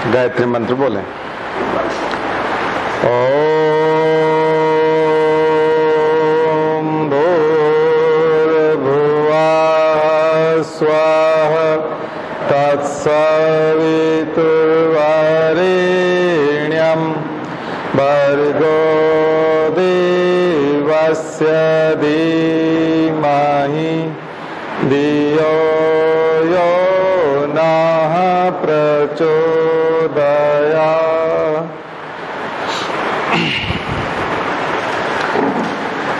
गायत्री मंत्र बोलें। ओम भूर्भुवः स्वः तत्सवितुर्वरेण्यं भर्गो देवस्य धीमहि धियो यो नः प्रचोदयात्।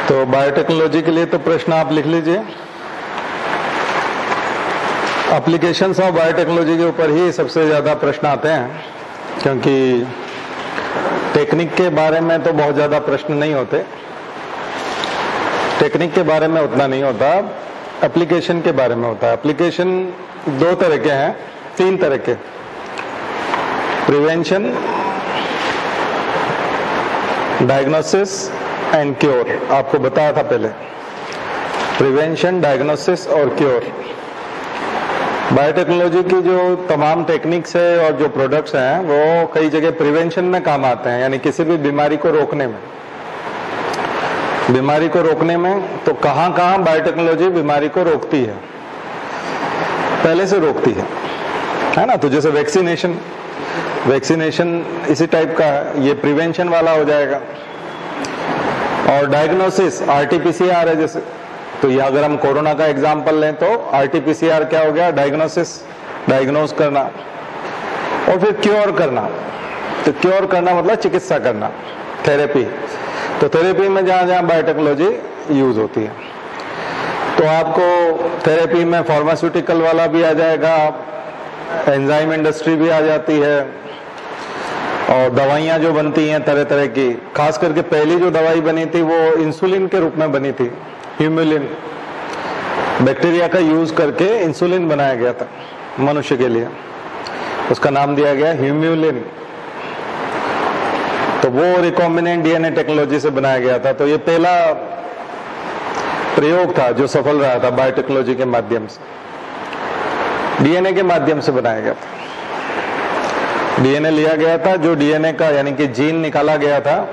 तो बायोटेक्नोलॉजी के लिए तो प्रश्न आप लिख लीजिए। एप्लीकेशंस ऑफ बायोटेक्नोलॉजी के ऊपर ही सबसे ज्यादा प्रश्न आते हैं, क्योंकि टेक्निक के बारे में तो बहुत ज्यादा प्रश्न नहीं होते। टेक्निक के बारे में उतना नहीं होता, एप्लीकेशन के बारे में होता है। एप्लीकेशन दो तरह के हैं, तीन तरह के। Prevention, diagnosis and cure. आपको बताया था पहले, प्रिवेंशन, डायग्नोसिस और क्योर। बायोटेक्नोलॉजी की जो तमाम टेक्निक्स है और जो प्रोडक्ट्स हैं वो कई जगह प्रिवेंशन में काम आते हैं, यानी किसी भी बीमारी को रोकने में। बीमारी को रोकने में तो कहां कहां बायोटेक्नोलॉजी बीमारी को रोकती है, पहले से रोकती है ना। तो जैसे वैक्सीनेशन इसी टाइप का है, ये प्रिवेंशन वाला हो जाएगा। और डायग्नोसिस आरटीपीसीआर है जैसे, तो ये अगर हम कोरोना का एग्जांपल लें तो आरटीपीसीआर क्या हो गया, डायग्नोसिस, डायग्नोज करना। और फिर क्योर करना, तो क्योर करना मतलब चिकित्सा करना, थेरेपी। तो थेरेपी में जहां जहां बायोटेक्नोलॉजी यूज होती है, तो आपको थेरेपी में फार्मास्यूटिकल वाला भी आ जाएगा, एंजाइम इंडस्ट्री भी आ जाती है, और दवाइयां जो बनती हैं तरह तरह की। खास करके पहली जो दवाई बनी थी वो इंसुलिन के रूप में बनी थी, ह्यूमुलिन। बैक्टीरिया का यूज करके इंसुलिन बनाया गया था मनुष्य के लिए, उसका नाम दिया गया ह्यूमुलिन। तो वो रिकॉम्बिनेंट डीएनए टेक्नोलॉजी से बनाया गया था। तो ये पहला प्रयोग था जो सफल रहा था बायोटेक्नोलॉजी के माध्यम से, डीएनए के माध्यम से बनाया गया था। डीएनए लिया गया था, जो डीएनए का यानी कि जीन निकाला गया था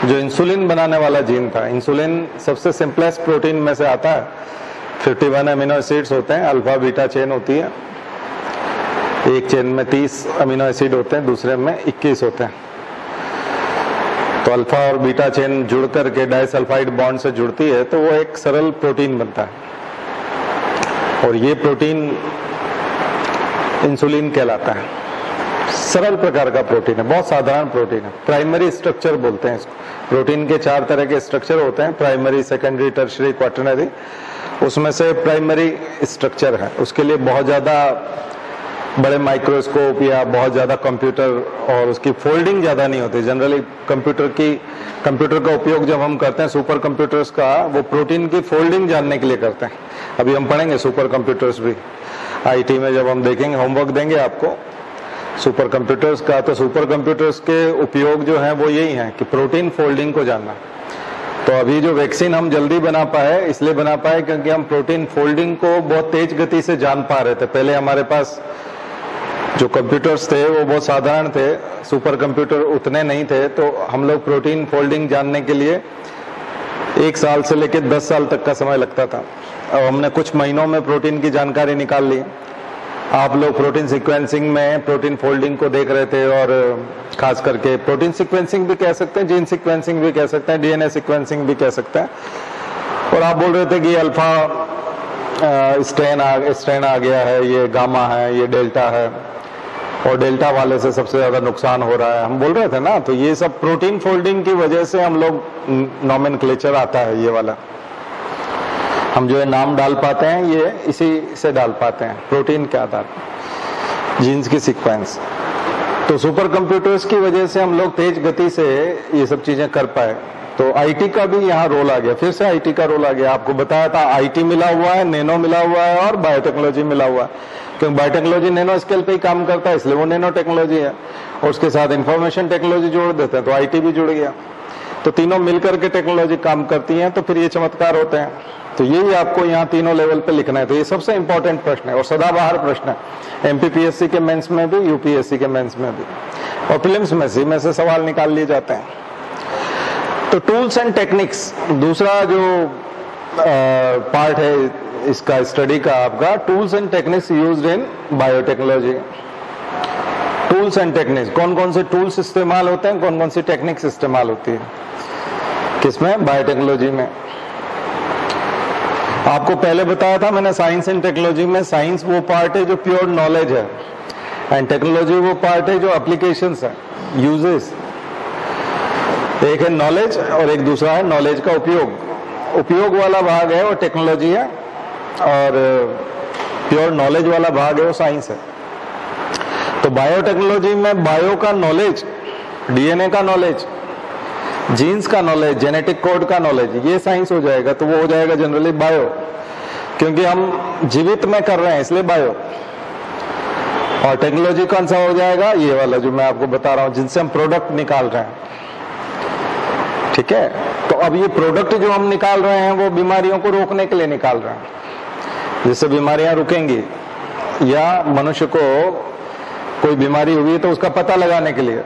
जो इंसुलिन बनाने वाला जीन था। इंसुलिन सबसे सिंपलेस्ट प्रोटीन में से आता है। 51 अमीनो एसिड्स होते हैं, अल्फा बीटा चेन होती है। एक चेन में 30 अमीनो एसिड होते हैं, दूसरे में 21 होते हैं। तो अल्फा और बीटा चेन जुड़ करके डाइसल्फाइड बॉन्ड से जुड़ती है, तो वो एक सरल प्रोटीन बनता है। और ये प्रोटीन इंसुलिन कहलाता है। सरल प्रकार का प्रोटीन है, बहुत साधारण प्रोटीन है। प्राइमरी स्ट्रक्चर बोलते हैं इसको। प्रोटीन के 4 तरह के स्ट्रक्चर होते हैं, प्राइमरी, सेकेंडरी, टर्शियरी, क्वाटरनरी। उसमें से प्राइमरी स्ट्रक्चर है, उसके लिए बहुत ज्यादा बड़े माइक्रोस्कोप या बहुत ज्यादा कंप्यूटर और उसकी फोल्डिंग ज्यादा नहीं होती। जनरली कंप्यूटर का उपयोग जब हम करते हैं, सुपर कंप्यूटर्स का, वो प्रोटीन की फोल्डिंग जानने के लिए करते हैं। अभी हम पढ़ेंगे सुपर कंप्यूटर्स भी आईटी में, जब हम देखेंगे, होमवर्क देंगे आपको सुपर कंप्यूटर्स का। तो सुपर कंप्यूटर्स के उपयोग जो है वो यही है कि प्रोटीन फोल्डिंग को जानना। तो अभी जो वैक्सीन हम जल्दी बना पाए, इसलिए बना पाए क्योंकि हम प्रोटीन फोल्डिंग को बहुत तेज गति से जान पा रहे थे। पहले हमारे पास जो कंप्यूटर्स थे वो बहुत साधारण थे, सुपर कंप्यूटर उतने नहीं थे। तो हम लोग प्रोटीन फोल्डिंग जानने के लिए 1 साल से लेकर 10 साल तक का समय लगता था। अब हमने कुछ महीनों में प्रोटीन की जानकारी निकाल ली। आप लोग प्रोटीन सीक्वेंसिंग में प्रोटीन फोल्डिंग को देख रहे थे, और खास करके प्रोटीन सीक्वेंसिंग भी कह सकते हैं, जीन सीक्वेंसिंग भी कह सकते हैं, डीएनए सीक्वेंसिंग भी कह सकते हैं। और आप बोल रहे थे कि अल्फा स्ट्रेन आ गया है, ये गामा है, ये डेल्टा है, और डेल्टा वाले से सबसे ज्यादा नुकसान हो रहा है, हम बोल रहे थे ना। तो ये सब प्रोटीन फोल्डिंग की वजह से हम लोग नॉमेनक्लेचर आता है ये वाला, हम जो है नाम डाल पाते हैं, ये इसी से डाल पाते हैं, प्रोटीन के आधार पर, जीन्स की सीक्वेंस। तो सुपर कंप्यूटर्स की वजह से हम लोग तेज गति से ये सब चीजें कर पाए। तो आईटी का भी यहाँ रोल आ गया, फिर से आईटी का रोल आ गया। आपको बताया था आईटी मिला हुआ है, नैनो मिला हुआ है, और बायोटेक्नोलॉजी मिला हुआ है। क्योंकि बायोटेक्नोलॉजी नैनो स्केल पे ही काम करता है, इसलिए वो नैनो टेक्नोलॉजी है। और उसके साथ इंफॉर्मेशन टेक्नोलॉजी जोड़ देते हैं, तो आईटी भी जुड़ गया। तो तीनों मिलकर के टेक्नोलॉजी काम करती है, तो फिर ये चमत्कार होते हैं। तो यही आपको यहाँ तीनों लेवल पे लिखना है। तो ये सबसे इंपॉर्टेंट प्रश्न है और सदाबहार प्रश्न है, एमपीपीएससी के मेंस में भी, यूपीएससी के मेंस में भी, और प्रीलिम्स में से सवाल निकाल लिए जाते हैं। तो टूल्स एंड टेक्निक्स दूसरा जो पार्ट है इसका स्टडी का आपका, tools and techniques used in biotechnology. Tools and techniques, कौन कौन से टूल्स इस्तेमाल होते हैं, कौन कौन सी टेक्निक्स इस्तेमाल होती है किसमें, बायोटेक्नोलॉजी में। आपको पहले बताया था मैंने, साइंस एंड टेक्नोलॉजी में साइंस वो पार्ट है जो प्योर नॉलेज है, एंड टेक्नोलॉजी वो पार्ट है जो एप्लीकेशंस है, यूजेस। एक है नॉलेज और एक दूसरा है नॉलेज का उपयोग। उपयोग वाला भाग है वो टेक्नोलॉजी है, और प्योर नॉलेज वाला भाग है वो साइंस है। तो बायोटेक्नोलॉजी में बायो का नॉलेज, डीएनए का नॉलेज, जीन्स का नॉलेज, जेनेटिक कोड का नॉलेज, ये साइंस हो जाएगा। तो वो हो जाएगा जनरली बायो, क्योंकि हम जीवित में कर रहे हैं इसलिए बायो। और टेक्नोलॉजी कौन सा हो जाएगा, ये वाला जो मैं आपको बता रहा हूं, जिनसे हम प्रोडक्ट निकाल रहे हैं। ठीक है, तो अब ये प्रोडक्ट जो हम निकाल रहे हैं वो बीमारियों को रोकने के लिए निकाल रहे हैं, जिससे बीमारियां रुकेंगी, या मनुष्य को कोई बीमारी हुई तो उसका पता लगाने के लिए,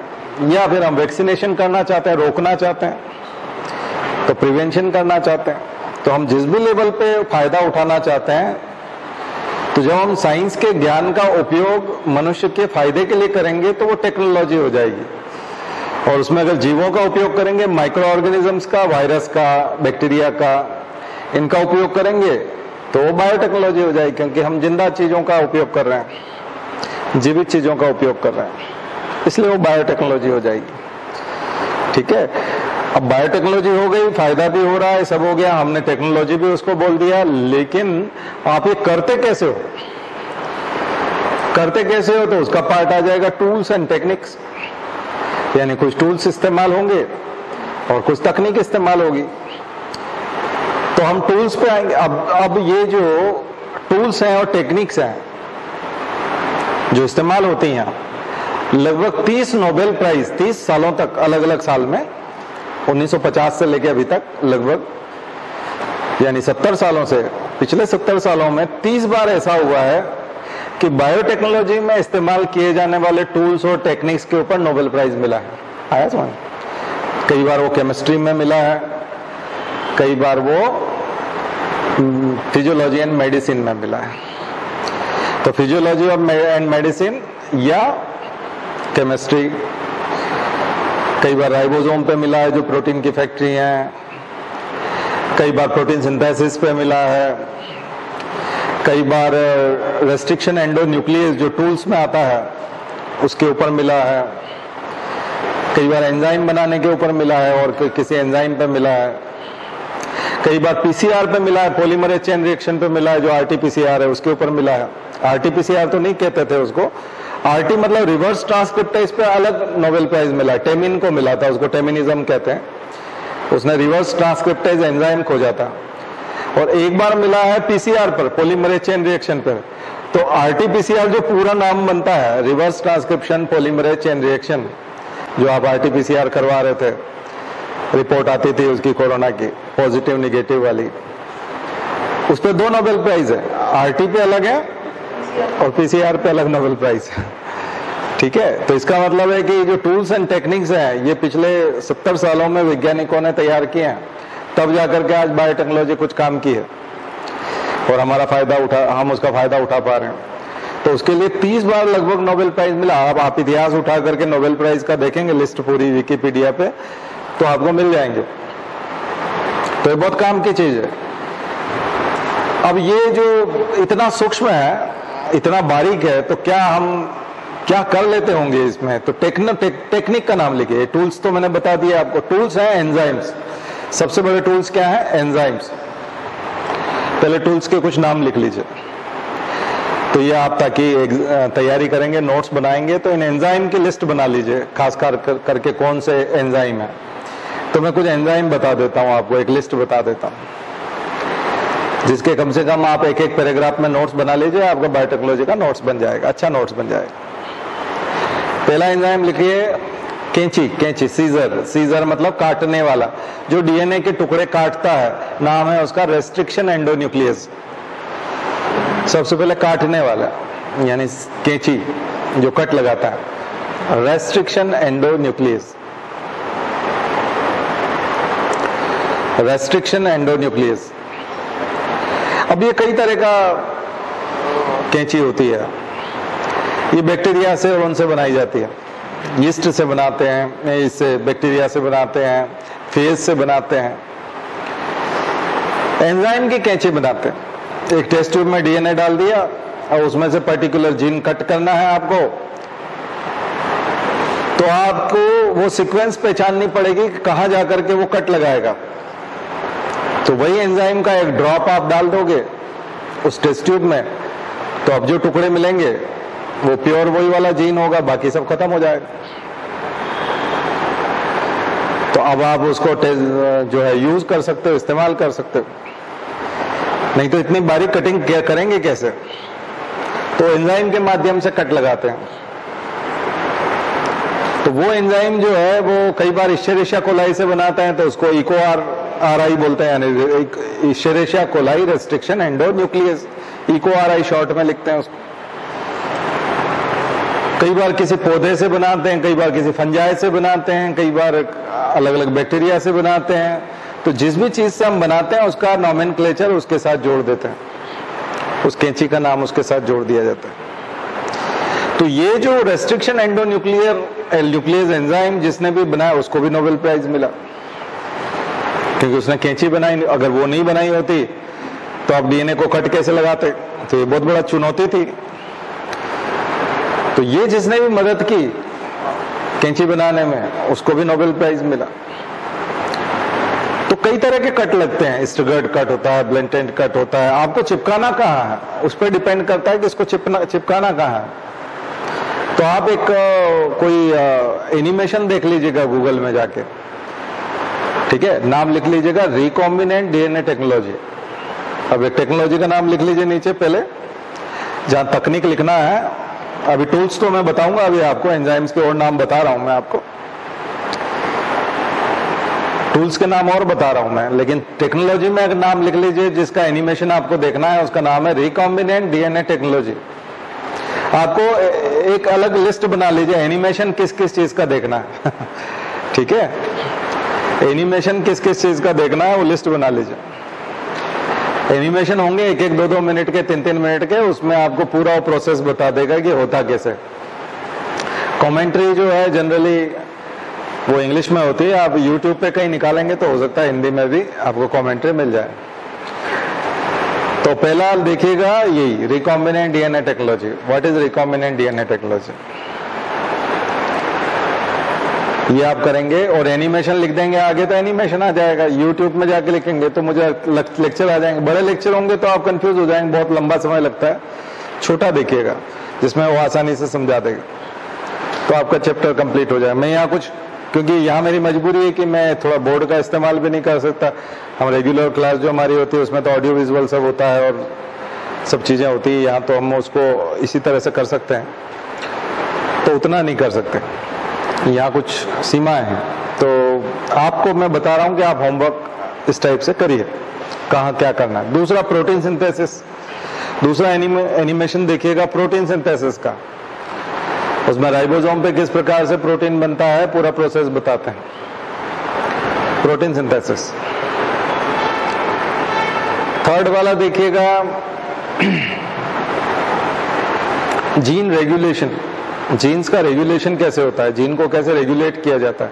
या फिर हम वैक्सीनेशन करना चाहते हैं, रोकना चाहते हैं, तो प्रिवेंशन करना चाहते हैं। तो हम जिस भी लेवल पे फायदा उठाना चाहते हैं, तो जब हम साइंस के ज्ञान का उपयोग मनुष्य के फायदे के लिए करेंगे तो वो टेक्नोलॉजी हो जाएगी। और उसमें अगर जीवों का उपयोग करेंगे, माइक्रो ऑर्गेनिजम्स का, वायरस का, बैक्टीरिया का, इनका उपयोग करेंगे तो वो बायोटेक्नोलॉजी हो जाएगी, क्योंकि हम जिंदा चीजों का उपयोग कर रहे हैं, जीवित चीजों का उपयोग कर रहे हैं, इसलिए वो बायोटेक्नोलॉजी हो जाएगी। ठीक है, अब बायोटेक्नोलॉजी हो गई, फायदा भी हो रहा है, सब हो गया, हमने टेक्नोलॉजी भी उसको बोल दिया, लेकिन आप ये करते कैसे हो, करते कैसे हो, तो उसका पार्ट आ जाएगा टूल्स एंड टेक्निक्स। यानी कुछ टूल्स इस्तेमाल होंगे और कुछ तकनीक इस्तेमाल होगी। तो हम टूल्स पे आएंगे। अब ये जो टूल्स हैं और टेक्निक्स हैं जो इस्तेमाल होती हैं, लगभग 30 नोबेल प्राइज 30 सालों तक, अलग अलग साल में, 1950 से लेकर अभी तक लगभग, यानी 70 सालों से, पिछले 70 सालों में 30 बार ऐसा हुआ है कि बायोटेक्नोलॉजी में इस्तेमाल किए जाने वाले टूल्स और टेक्निक्स के ऊपर नोबेल प्राइज मिला है। आया समझ? कई बार वो केमिस्ट्री में मिला है, कई बार वो फिजियोलॉजी एंड मेडिसिन में मिला है। तो फिजियोलॉजी एंड मेडिसिन या केमिस्ट्री, कई बार राइबोसोम पे मिला है जो प्रोटीन की फैक्ट्री है, कई बार प्रोटीन सिंथेसिस पे मिला है, कई बार रेस्ट्रिक्शन एंडोन्यूक्लियस जो टूल्स में आता है उसके ऊपर मिला है, कई बार एंजाइम बनाने के ऊपर मिला है और किसी एंजाइम पे मिला है, कई बार पीसीआर पे मिला है, पॉलीमरेज चेन रिएक्शन पे मिला है जो आरटीपीसीआर है उसके ऊपर मिला है। आरटीपीसीआर तो नहीं कहते थे उसको, आरटी मतलब रिवर्स ट्रांसक्रिप्टेज पे अलग नोबेल प्राइज मिला, टेमिन को मिला था, उसको टेमिनिज्म कहते हैं, उसने रिवर्स ट्रांसक्रिप्टेज एंजाइम खोजा था। और एक बार मिला है पीसीआर पर, पॉलीमरेज चेन रिएक्शन पर। तो आरटीपीसीआर जो पूरा नाम बनता है, reverse transcription polymerase chain reaction, जो आप आरटीपीसीआर करवा रहे थे, रिपोर्ट आती थी उसकी कोरोना की, पॉजिटिव निगेटिव वाली, उस पर 2 नोबेल प्राइज है, आरटी पे अलग है और पीसीआर पे अलग नोबेल प्राइज है। ठीक है, तो इसका मतलब है कि जो टूल्स एंड टेक्निक्स हैं ये पिछले 70 सालों में वैज्ञानिकों ने तैयार किए हैं, तब जाकर के आज बायोटेक्नोलॉजी कुछ काम की है और हमारा फायदा हम उसका फायदा उठा पा रहे हैं। तो उसके लिए 30 बार लगभग नोबेल प्राइज मिला। अब आप इतिहास उठा करके नोबेल प्राइज का देखेंगे लिस्ट पूरी विकिपीडिया पे, तो आपको मिल जाएंगे। तो ये बहुत काम की चीज है। अब ये जो इतना सूक्ष्म है, इतना बारीक है, तो क्या कर लेते होंगे इसमें? तो टेक्निक का नाम लिखिए। टूल्स तो मैंने बता दिया आपको, टूल्स हैं एंजाइम्स। सबसे बड़े टूल्स क्या है? एंजाइम्स। पहले टूल्स के कुछ नाम लिख लीजिए। तो ये आप ताकि तैयारी करेंगे, नोट्स बनाएंगे, तो इन एंजाइम की लिस्ट बना लीजिए, खास करके कौन से एंजाइम है। तो मैं कुछ एंजाइम बता देता हूं आपको, एक लिस्ट बता देता हूं, जिसके कम से कम आप एक पैराग्राफ में नोट्स बना लीजिए, आपका बायोटेक्नोलॉजी का नोट्स बन जाएगा, अच्छा नोट्स बन जाएगा। पहला एंजाइम लिखिए कैंची, कैंची, सीजर, सीजर मतलब काटने वाला, जो डीएनए के टुकड़े काटता है, नाम है उसका रेस्ट्रिक्शन एंडोन्यूक्लियस। सबसे पहले काटने वाला यानी कैंची जो कट लगाता है, रेस्ट्रिक्शन एंडोन्यूक्लियस, रेस्ट्रिक्शन एंडोन्यूक्लियस। अब ये कई तरह का कैंची होती है, ये बैक्टीरिया से और उनसे बनाई जाती है, यीस्ट से बनाते हैं, इससे बैक्टीरिया से बनाते हैं, फेज से बनाते हैं, एंजाइम की कैंची बनाते हैं। एक टेस्ट ट्यूब में डीएनए डाल दिया और उसमें से पर्टिकुलर जीन कट करना है आपको, तो आपको वो सीक्वेंस पहचाननी पड़ेगी कि कहां जाकर के वो कट लगाएगा। तो वही एंजाइम का एक ड्रॉप आप डाल दोगे उस टेस्ट ट्यूब में, तो अब जो टुकड़े मिलेंगे वो प्योर वही वाला जीन होगा, बाकी सब खत्म हो जाएगा। तो अब आप उसको जो है यूज कर सकते हो, इस्तेमाल कर सकते हो। नहीं तो इतनी बारीक कटिंग करेंगे कैसे? तो एंजाइम के माध्यम से कट लगाते हैं। तो वो एंजाइम जो है वो कई बार इश्चेरिशिया कोलाई से बनाते हैं, तो उसको इको-आर-आई बोलते हैं, यानी इश्चेरिशिया कोलाई रेस्ट्रिक्शन एंडोन्यूक्लियस, इको-आर-आई शॉर्ट में लिखते हैं उसको। कई बार किसी पौधे से बनाते हैं, कई बार किसी फंजाई से बनाते हैं, कई बार अलग अलग बैक्टीरिया से बनाते हैं। तो जिस भी चीज से हम बनाते हैं उसका नॉमेनक्लेचर उसके साथ जोड़ देते हैं, उस कैंची का नाम उसके साथ जोड़ दिया जाता है। तो ये जो रेस्ट्रिक्शन एंडोन्यूक्लियस एंजाइम जिसने भी बनाया उसको भी नोबेल प्राइज मिला, क्योंकि उसने कैंची बनाई। अगर वो नहीं बनाई होती तो आप डीएनए को कट कैसे लगाते? तो ये बहुत बड़ा चुनौती थी। तो ये जिसने भी मदद की कैंची बनाने में उसको भी नोबेल प्राइज मिला। तो कई तरह के कट लगते हैं, स्टगर्ड कट होता है, ब्लेंटेंट कट होता है। आपको चिपकाना कहाँ है उस पर डिपेंड करता है कि इसको चिपकाना कहाँ है। तो आप एक कोई एनिमेशन देख लीजिएगा गूगल में जाके, ठीक है, नाम लिख लीजिएगा रिकॉम्बिनेंट डीएनए टेक्नोलॉजी। अब एक टेक्नोलॉजी का नाम लिख लीजिए नीचे पहले, जहां तकनीक लिखना है। अभी टूल्स तो मैं बताऊंगा अभी आपको, एंजाइम्स के और नाम बता रहा हूं मैं आपको, टूल्स के नाम और बता रहा हूं मैं, लेकिन टेक्नोलॉजी में एक नाम लिख लीजिए जिसका एनिमेशन आपको देखना है, उसका नाम है रिकॉम्बिनेंट डीएनए टेक्नोलॉजी। आपको एक अलग लिस्ट बना लीजिए, एनिमेशन किस किस चीज का देखना है ठीक है, एनिमेशन किस किस चीज का देखना है वो लिस्ट बना लीजिए। एनिमेशन होंगे 1-1, 2-2 मिनट के, 3-3 मिनट के, उसमें आपको पूरा वो प्रोसेस बता देगा कि होता कैसे। कमेंट्री जो है जनरली वो इंग्लिश में होती है, आप यूट्यूब पे कहीं निकालेंगे तो हो सकता है हिंदी में भी आपको कमेंट्री मिल जाए। तो पहला देखिएगा यही recombinant DNA technology. What is recombinant DNA technology, ये आप करेंगे और एनिमेशन लिख देंगे आगे तो एनिमेशन आ जाएगा। यूट्यूब में जाके लिखेंगे तो मुझे लेक्चर आ जाएंगे, बड़े लेक्चर होंगे तो आप कंफ्यूज हो जाएंगे, बहुत लंबा समय लगता है। छोटा देखिएगा जिसमें वो आसानी से समझा देगा, तो आपका चैप्टर कंप्लीट हो जाए। मैं यहाँ कुछ, क्योंकि यहाँ मेरी मजबूरी है कि मैं थोड़ा बोर्ड का इस्तेमाल भी नहीं कर सकता। हम रेगुलर क्लास जो हमारी होती है उसमें तो ऑडियो विजुअल सब होता है और सब चीज़ें होती है, यहाँ तो हम उसको इसी तरह से कर सकते हैं, तो उतना नहीं कर सकते, यहाँ कुछ सीमाएं हैं। तो आपको मैं बता रहा हूँ कि आप होमवर्क इस टाइप से करिए, कहाँ क्या करना है। दूसरा प्रोटीन सिंथेसिस, दूसरा एनिमेशन देखिएगा प्रोटीन सिंथेसिस का, उसमें राइबोसोम पे किस प्रकार से प्रोटीन बनता है पूरा प्रोसेस बताते हैं, प्रोटीन सिंथेसिस। थर्ड वाला देखिएगा जीन रेगुलेशन, जीन्स का रेगुलेशन कैसे होता है, जीन को कैसे रेगुलेट किया जाता है,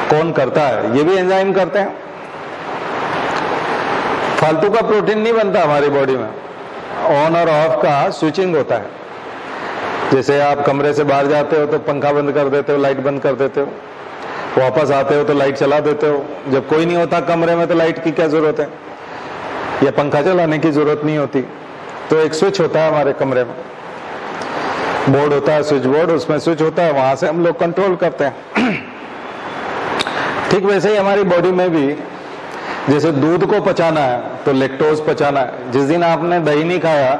कौन करता है, ये भी एंजाइम करते हैं। फालतू का प्रोटीन नहीं बनता हमारी बॉडी में, ऑन और ऑफ का स्विचिंग होता है। जैसे आप कमरे से बाहर जाते हो तो पंखा बंद कर देते हो, लाइट बंद कर देते हो, वापस आते हो तो लाइट चला देते हो। जब कोई नहीं होता कमरे में तो लाइट की क्या जरूरत है, या पंखा चलाने की जरूरत नहीं होती। तो एक स्विच होता है हमारे कमरे में, बोर्ड होता है, स्विच बोर्ड, उसमें स्विच होता है, वहां से हम लोग कंट्रोल करते हैं। ठीक वैसे ही हमारी बॉडी में भी, जैसे दूध को पचाना है तो लैक्टोज पचाना है। जिस दिन आपने दही नहीं खाया,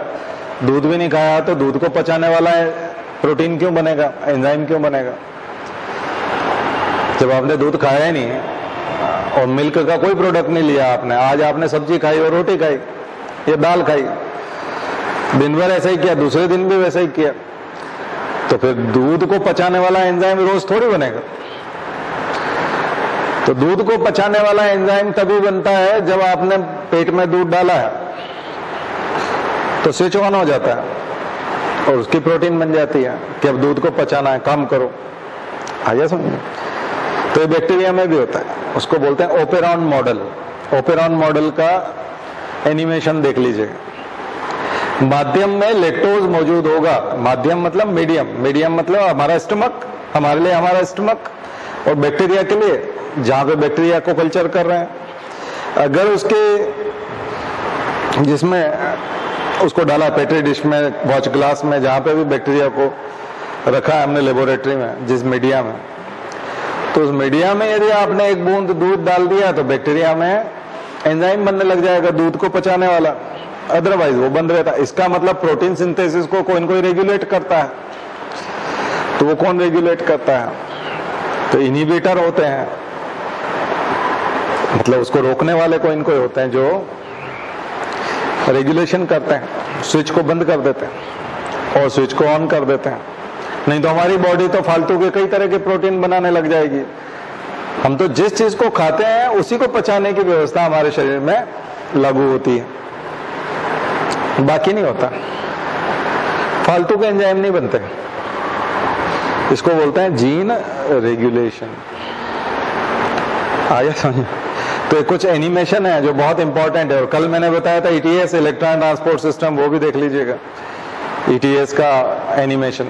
दूध भी नहीं खाया, तो दूध को पचाने वाला प्रोटीन क्यों बनेगा, एंजाइम क्यों बनेगा? जब आपने दूध खाया ही नहीं और मिल्क का कोई प्रोडक्ट नहीं लिया आपने, आज आपने सब्जी खाई और रोटी खाई या दाल खाई, दिन भर ऐसा ही किया, दूसरे दिन भी वैसा ही किया, तो फिर दूध को पचाने वाला एंजाइम रोज थोड़ी बनेगा। तो दूध को पचाने वाला एंजाइम तभी बनता है जब आपने पेट में दूध डाला है तो स्विच ऑन हो जाता है और उसकी प्रोटीन बन जाती है कि अब दूध को पचाना है, काम करो। आइए समझ। तो ये बैक्टीरिया में भी होता है, उसको बोलते हैं ओपेरॉन मॉडल। ओपेरॉन मॉडल का एनिमेशन देख लीजिएगा। माध्यम में लैक्टोज मौजूद होगा। माध्यम मतलब मीडियम, मीडियम मतलब हमारा स्टमक, हमारे लिए हमारा स्टमक, और बैक्टीरिया के लिए जहां पे बैक्टीरिया को कल्चर कर रहे हैं, अगर उसके जिसमें उसको डाला पेट्री डिश में, वॉच ग्लास में, जहां पे भी बैक्टीरिया को रखा है हमने लेबोरेटरी में, जिस मीडिया में, तो उस मीडिया में यदि आपने एक बूंद दूध डाल दिया तो बैक्टीरिया में एंजाइम बनने लग जाएगा दूध को पचाने वाला, अदरवाइज वो बंद रहता है। इसका मतलब प्रोटीन सिंथेसिस को कोई न कोई रेगुलेट करता है। तो वो कौन रेगुलेट करता है? तो इनहिबिटर होते हैं, मतलब उसको रोकने वाले कोई न कोई होते हैं जो रेगुलेशन करते हैं, स्विच को बंद कर देते हैं और स्विच को ऑन कर देते हैं। नहीं तो हमारी बॉडी तो फालतू के कई तरह के प्रोटीन बनाने लग जाएगी। हम तो जिस चीज को खाते हैं उसी को पचाने की व्यवस्था हमारे शरीर में लागू होती है, बाकी नहीं होता। फालतू के एंजाइम नहीं बनते। इसको बोलते हैं जीन रेगुलेशन। आया समझ? तो कुछ एनिमेशन है जो बहुत इंपॉर्टेंट है, और कल मैंने बताया था ईटीएस, इलेक्ट्रॉन ट्रांसपोर्ट सिस्टम, वो भी देख लीजिएगा ईटीएस का एनिमेशन।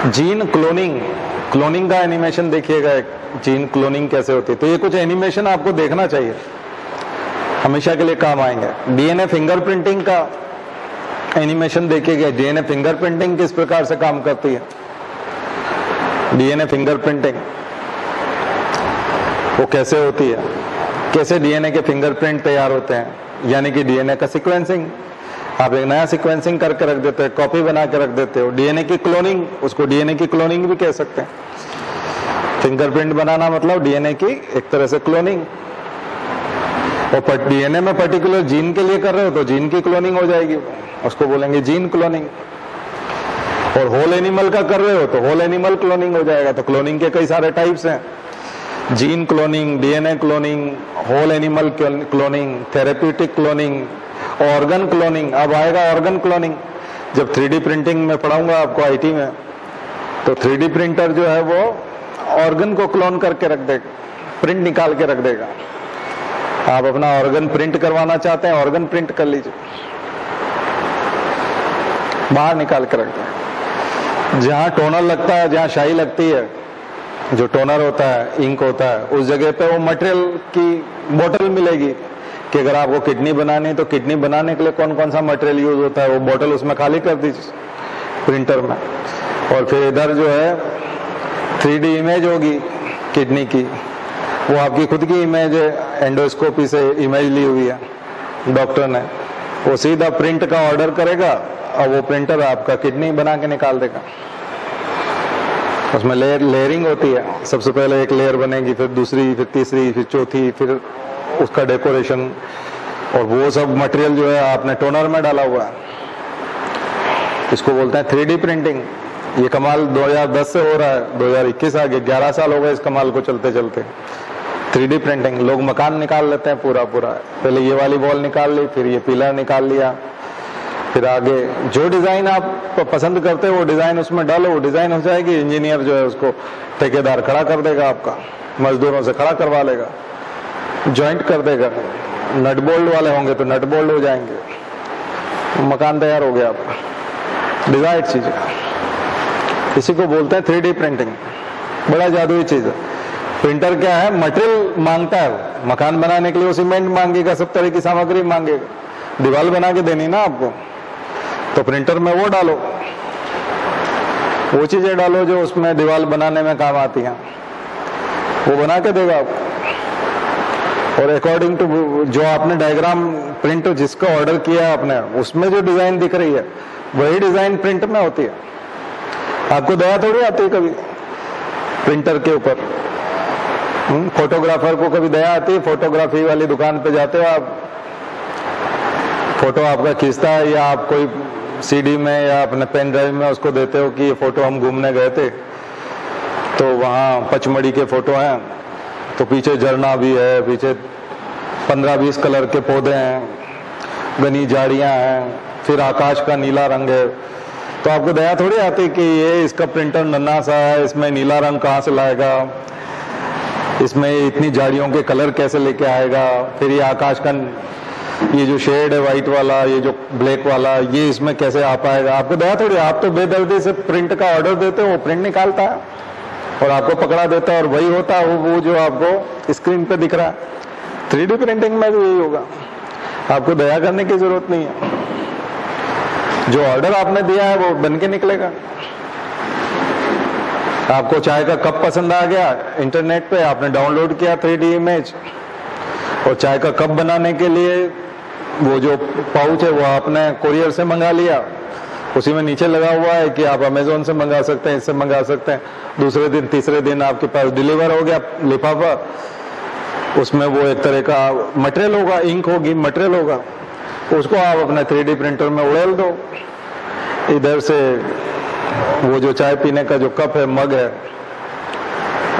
जीन क्लोनिंग, क्लोनिंग का एनिमेशन देखिएगा, एक जीन क्लोनिंग कैसे होती है। तो ये कुछ एनिमेशन आपको देखना चाहिए, हमेशा के लिए काम आएंगे। डीएनए फिंगरप्रिंटिंग का एनिमेशन देखिएगा। डीएनए फिंगरप्रिंटिंग किस प्रकार से काम करती है। डीएनए फिंगरप्रिंटिंग वो कैसे होती है, कैसे डीएनए के फिंगरप्रिंट तैयार होते हैं, यानी कि डीएनए का सीक्वेंसिंग। आप एक नया सीक्वेंसिंग करके रख देते हो, कॉपी बना के रख देते हो। डीएनए की क्लोनिंग, उसको डीएनए की क्लोनिंग भी कह सकते हैं। फिंगरप्रिंट बनाना मतलब डीएनए की एक तरह से क्लोनिंग। और डीएनए में पर्टिकुलर जीन के लिए कर रहे हो तो जीन की क्लोनिंग हो जाएगी, उसको बोलेंगे जीन क्लोनिंग। और होल एनिमल का कर रहे हो तो होल एनिमल क्लोनिंग हो जाएगा। तो क्लोनिंग के कई सारे टाइप्स हैं, gene cloning, DNA cloning, whole animal cloning, therapeutic cloning, organ cloning. अब आएगा ऑर्गन क्लोनिंग, जब 3D प्रिंटिंग में पढ़ाऊंगा आपको आईटी में, तो 3D प्रिंटर जो है वो ऑर्गन को क्लोन करके रख देगा, प्रिंट निकाल के रख देगा। आप अपना ऑर्गन प्रिंट करवाना चाहते हैं, ऑर्गन प्रिंट कर लीजिए, बाहर निकाल के रख देगा। जहां टोनर लगता है, जहां शाई लगती है, जो टोनर होता है, इंक होता है, उस जगह पे वो मटेरियल की बोतल मिलेगी कि अगर आपको किडनी बनानी है तो किडनी बनाने के लिए कौन कौन सा मटेरियल यूज होता है, वो बोतल उसमें खाली कर दीजिए प्रिंटर में। और फिर इधर जो है 3D इमेज होगी किडनी की, वो आपकी खुद की इमेज है, एंडोस्कोपी से इमेज ली हुई है डॉक्टर ने, वो सीधा प्रिंट का ऑर्डर करेगा और वो प्रिंटर आपका किडनी बना के निकाल देगा। उसमें लेयरिंग होती है, सबसे पहले एक लेयर बनेगी, फिर दूसरी, फिर तीसरी, फिर चौथी, फिर उसका डेकोरेशन, और वो सब मटेरियल जो है आपने टोनर में डाला हुआ है। इसको बोलते हैं 3D प्रिंटिंग। ये कमाल 2010 से हो रहा है, 2021 आ गया, 11 साल हो गए इस कमाल को चलते चलते। 3D प्रिंटिंग, लोग मकान निकाल लेते हैं पूरा पूरा, पहले ये वाली बॉल निकाल ली, फिर ये पिलर निकाल लिया, फिर आगे जो डिजाइन आप पसंद करते हो वो डिजाइन उसमें डालो, वो डिजाइन हो जाएगी। इंजीनियर जो है उसको ठेकेदार खड़ा कर देगा, आपका मजदूरों से खड़ा करवा लेगा, जॉइंट कर देगा। नट बोल्ट वाले होंगे तो नट बोल्ट हो जाएंगे, मकान तैयार हो गया आपका। डिजाइन चीज है, इसी को बोलते हैं 3D प्रिंटिंग। बड़ा जादुई चीज है। प्रिंटर क्या है, मटेरियल मांगता है। मकान बनाने के लिए वो सीमेंट मांगेगा, सब तरह की सामग्री मांगेगा, दीवार बना के देनी ना आपको, तो प्रिंटर में वो डालो, वो चीजें डालो जो उसमें दीवार बनाने में काम आती हैं, वो बना के देगा आपको। और अकॉर्डिंग टू जो आपने डायग्राम प्रिंट जिसका ऑर्डर किया है आपने, उसमें जो डिजाइन दिख रही है वही डिजाइन प्रिंट में होती है। आपको दया थोड़ी आती है कभी, प्रिंटर के ऊपर। फोटोग्राफर को कभी दया आती है, फोटोग्राफी वाली दुकान पे जाते हो आप, फोटो आपका खींचता है, या आप कोई सीडी में या अपने पेन ड्राइव में उसको देते हो कि ये फोटो हम घूमने गए थे तो वहाँ पचमढ़ी के फोटो हैं, तो पीछे झरना भी है, पीछे 15-20 कलर के पौधे हैं, घनी झाड़ियाँ हैं, फिर आकाश का नीला रंग है, तो आपको दया थोड़ी आती कि ये इसका प्रिंटर नन्हा सा है, इसमें नीला रंग कहाँ से लाएगा, इसमें इतनी झाड़ियों के कलर कैसे लेके आएगा, फिर ये आकाश का ये जो शेड है व्हाइट वाला, ये जो ब्लैक वाला, ये इसमें कैसे आ पाएगा। आपको दया थोड़ी, आप तो बेदर्दी से प्रिंट का ऑर्डर देते हो, वो प्रिंट निकालता है और आपको पकड़ा देता है और वही होता है वो जो आपको स्क्रीन पे दिख रहा है। 3D प्रिंटिंग में भी यही होगा, आपको दया करने की जरूरत नहीं है, जो ऑर्डर आपने दिया है वो बन के निकलेगा। आपको चाय का कप पसंद आ गया, इंटरनेट पे आपने डाउनलोड किया 3D इमेज, और चाय का कप बनाने के लिए वो जो पाउच है वो आपने कोरियर से मंगा लिया, उसी में नीचे लगा हुआ है कि आप अमेजोन से मंगा सकते हैं, इससे मंगा सकते हैं। दूसरे दिन तीसरे दिन आपके पास डिलीवर हो गया लिफाफा, उसमें वो एक तरह का मटेरियल होगा, इंक होगी, मटेरियल होगा, उसको आप अपने 3D प्रिंटर में उड़ेल दो। इधर से वो जो चाय पीने का जो कप है, मग है,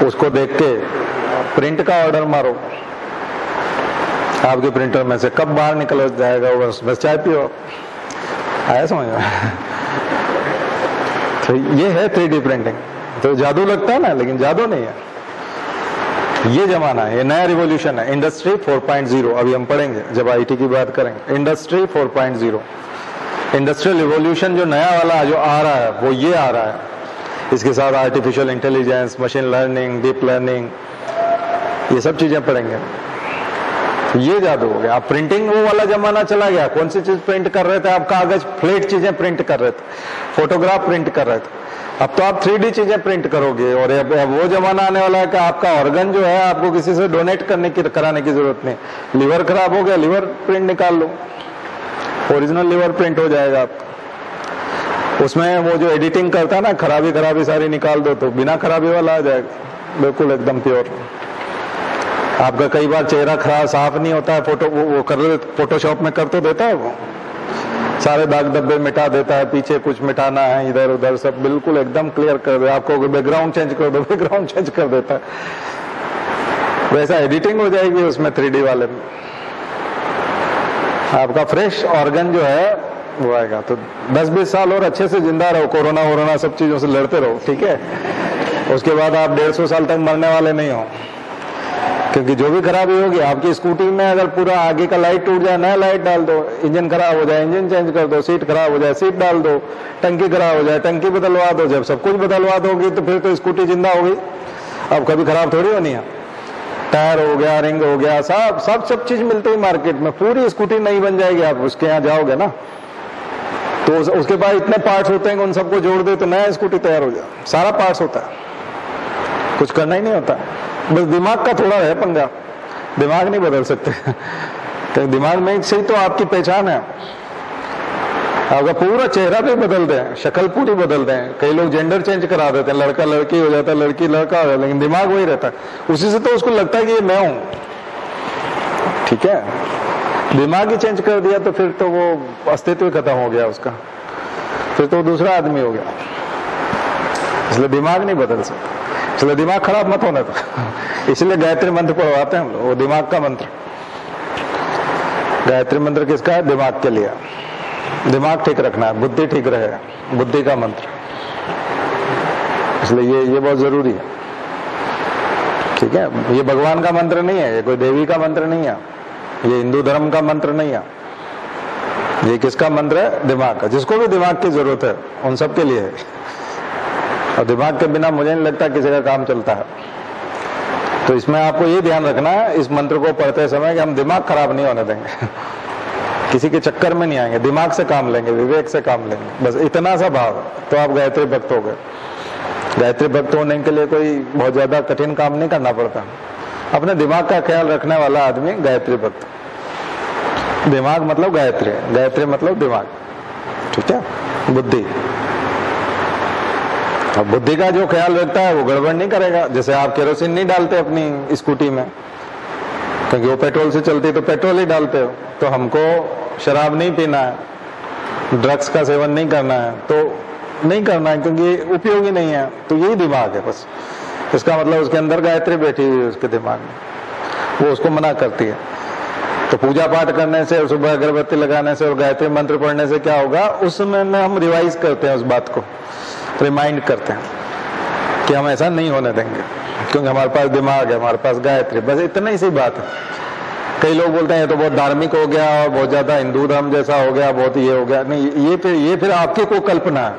उसको देख के प्रिंट का ऑर्डर मारो, आपके प्रिंटर में से कप बाहर निकल जाएगा, बस चाय पियो। आया समझ में? तो ये है 3D प्रिंटिंग। तो जादू लगता है ना, लेकिन जादू नहीं है, ये जमाना है, ये नया रिवॉल्यूशन है, इंडस्ट्री 4.0। अभी हम पढ़ेंगे जब IT की बात करेंगे, इंडस्ट्री 4.0, इंडस्ट्रियल रिवॉल्यूशन जो नया वाला जो आ रहा है वो ये आ रहा है। इसके साथ artificial intelligence, machine learning, deep learning, ये सब चीजें पढ़ेंगे। ये जादू हो गया। आप प्रिंटिंग वो वाला जमाना चला गया, कौन सी चीज प्रिंट कर रहे थे आप? कागज फ्लैट चीजें प्रिंट कर रहे थे, फोटोग्राफ प्रिंट कर रहे थे। अब तो आप 3D चीजें प्रिंट करोगे, और अब वो जमाना आने वाला है कि आपका ऑर्गन जो है आपको किसी से डोनेट कराने की जरूरत नहीं। लिवर खराब हो गया, लिवर प्रिंट निकाल लो, ओरिजिनल लिवर प्रिंट हो जाएगा आपका। उसमें वो जो एडिटिंग करता है ना, खराबी सारी निकाल दो तो बिना खराबी वाला आ जाएगा, बिल्कुल एकदम प्योर। आपका कई बार चेहरा खराब साफ नहीं होता है, फोटोशॉप में कर तो देता है, वो सारे दाग धब्बे मिटा देता है, पीछे कुछ मिटाना है, इधर उधर सब बिल्कुल एकदम क्लियर कर दे। आपको बैकग्राउंड चेंज कर दो, बैकग्राउंड चेंज कर देता है। वैसा एडिटिंग हो जाएगी उसमें 3D वाले में। आपका फ्रेश ऑर्गन जो है वो आएगा। तो 10-20 साल और अच्छे से जिंदा रहो, कोरोना सब चीजों से लड़ते रहो, ठीक है। उसके बाद आप 150 साल तक मरने वाले नहीं हो, क्योंकि जो भी खराबी होगी आपकी स्कूटी में, अगर पूरा आगे का लाइट टूट जाए नया लाइट डाल दो, इंजन खराब हो जाए इंजन चेंज कर दो, सीट खराब हो जाए सीट डाल दो, टंकी खराब हो जाए टंकी बदलवा दो। जब सब कुछ बदलवा दोगी तो फिर तो स्कूटी जिंदा हो गई, अब कभी खराब थोड़ी होनी है। टायर हो गया, रिंग हो गया, सब चीज मिलती है मार्केट में, पूरी स्कूटी नई बन जाएगी। आप उसके यहाँ जाओगे ना तो उसके पास इतने पार्ट्स होते हैं कि उन सबको जोड़ दे तो नया स्कूटी तैयार हो जाए। सारा पार्ट्स होता है, कुछ करना ही नहीं होता, बस दिमाग का थोड़ा है पंगा, दिमाग नहीं बदल सकते। तो दिमाग में से तो आपकी पहचान है। आपका पूरा चेहरा भी बदल दें, शक्ल पूरी बदल दें, कई लोग जेंडर चेंज करा देते हैं, लड़का लड़की हो जाता है, लड़की लड़का हो जाता है, लेकिन दिमाग वही रहता है। उसी से तो उसको लगता है कि ये मैं हूं, ठीक है। दिमाग ही चेंज कर दिया तो फिर तो वो अस्तित्व खत्म हो गया उसका, फिर तो दूसरा आदमी हो गया। इसलिए दिमाग नहीं बदल सकता, इसलिए दिमाग खराब मत होने दो। इसलिए गायत्री मंत्र पढ़वाते हैं हम लोग, वो दिमाग का मंत्र। गायत्री मंत्र किसका है? दिमाग के लिए। दिमाग ठीक रखना है, बुद्धि ठीक रहे, बुद्धि का मंत्र। इसलिए ये बहुत जरूरी है, ठीक है। ये भगवान का मंत्र नहीं है, ये कोई देवी का मंत्र नहीं है, ये हिंदू धर्म का मंत्र नहीं है। ये किसका मंत्र है? दिमाग का। जिसको भी दिमाग की जरूरत है उन सब के लिए है, और दिमाग के बिना मुझे नहीं लगता किसी का काम चलता है। तो इसमें आपको ये ध्यान रखना है इस मंत्र को पढ़ते समय कि हम दिमाग खराब नहीं होने देंगे। किसी के चक्कर में नहीं आएंगे, दिमाग से काम लेंगे, विवेक से काम लेंगे, बस इतना सा भाव, तो आप गायत्री भक्त हो गए। गायत्री भक्त होने के लिए कोई बहुत ज्यादा कठिन काम नहीं करना पड़ता। अपने दिमाग का ख्याल रखने वाला आदमी गायत्री भक्त। दिमाग मतलब गायत्री, गायत्री मतलब दिमाग, ठीक है, बुद्धि। अब बुद्धि का जो ख्याल रखता है वो गड़बड़ नहीं करेगा। जैसे आप केरोसिन नहीं डालते अपनी स्कूटी में, क्योंकि वो पेट्रोल से चलती है तो पेट्रोल ही डालते हो। तो हमको शराब नहीं पीना है, ड्रग्स का सेवन नहीं करना है तो नहीं करना है, क्योंकि उपयोगी नहीं है। तो यही दिमाग है बस। इसका मतलब उसके अंदर गायत्री बैठी हुई है उसके दिमाग में, वो उसको मना करती है। तो पूजा पाठ करने से और सुबह अगरबत्ती लगाने से और गायत्री मंत्र पढ़ने से क्या होगा, उस समय में हम रिवाइज करते हैं, उस बात को रिमाइंड करते हैं कि हम ऐसा नहीं होने देंगे, क्योंकि हमारे पास दिमाग है, हमारे पास गायत्री। बस इतना ही सी बात है। कई लोग बोलते हैं ये तो बहुत धार्मिक हो गया और बहुत ज्यादा हिंदू धर्म जैसा हो गया, बहुत ये हो गया। नहीं, ये फिर आपकी को कल्पना है,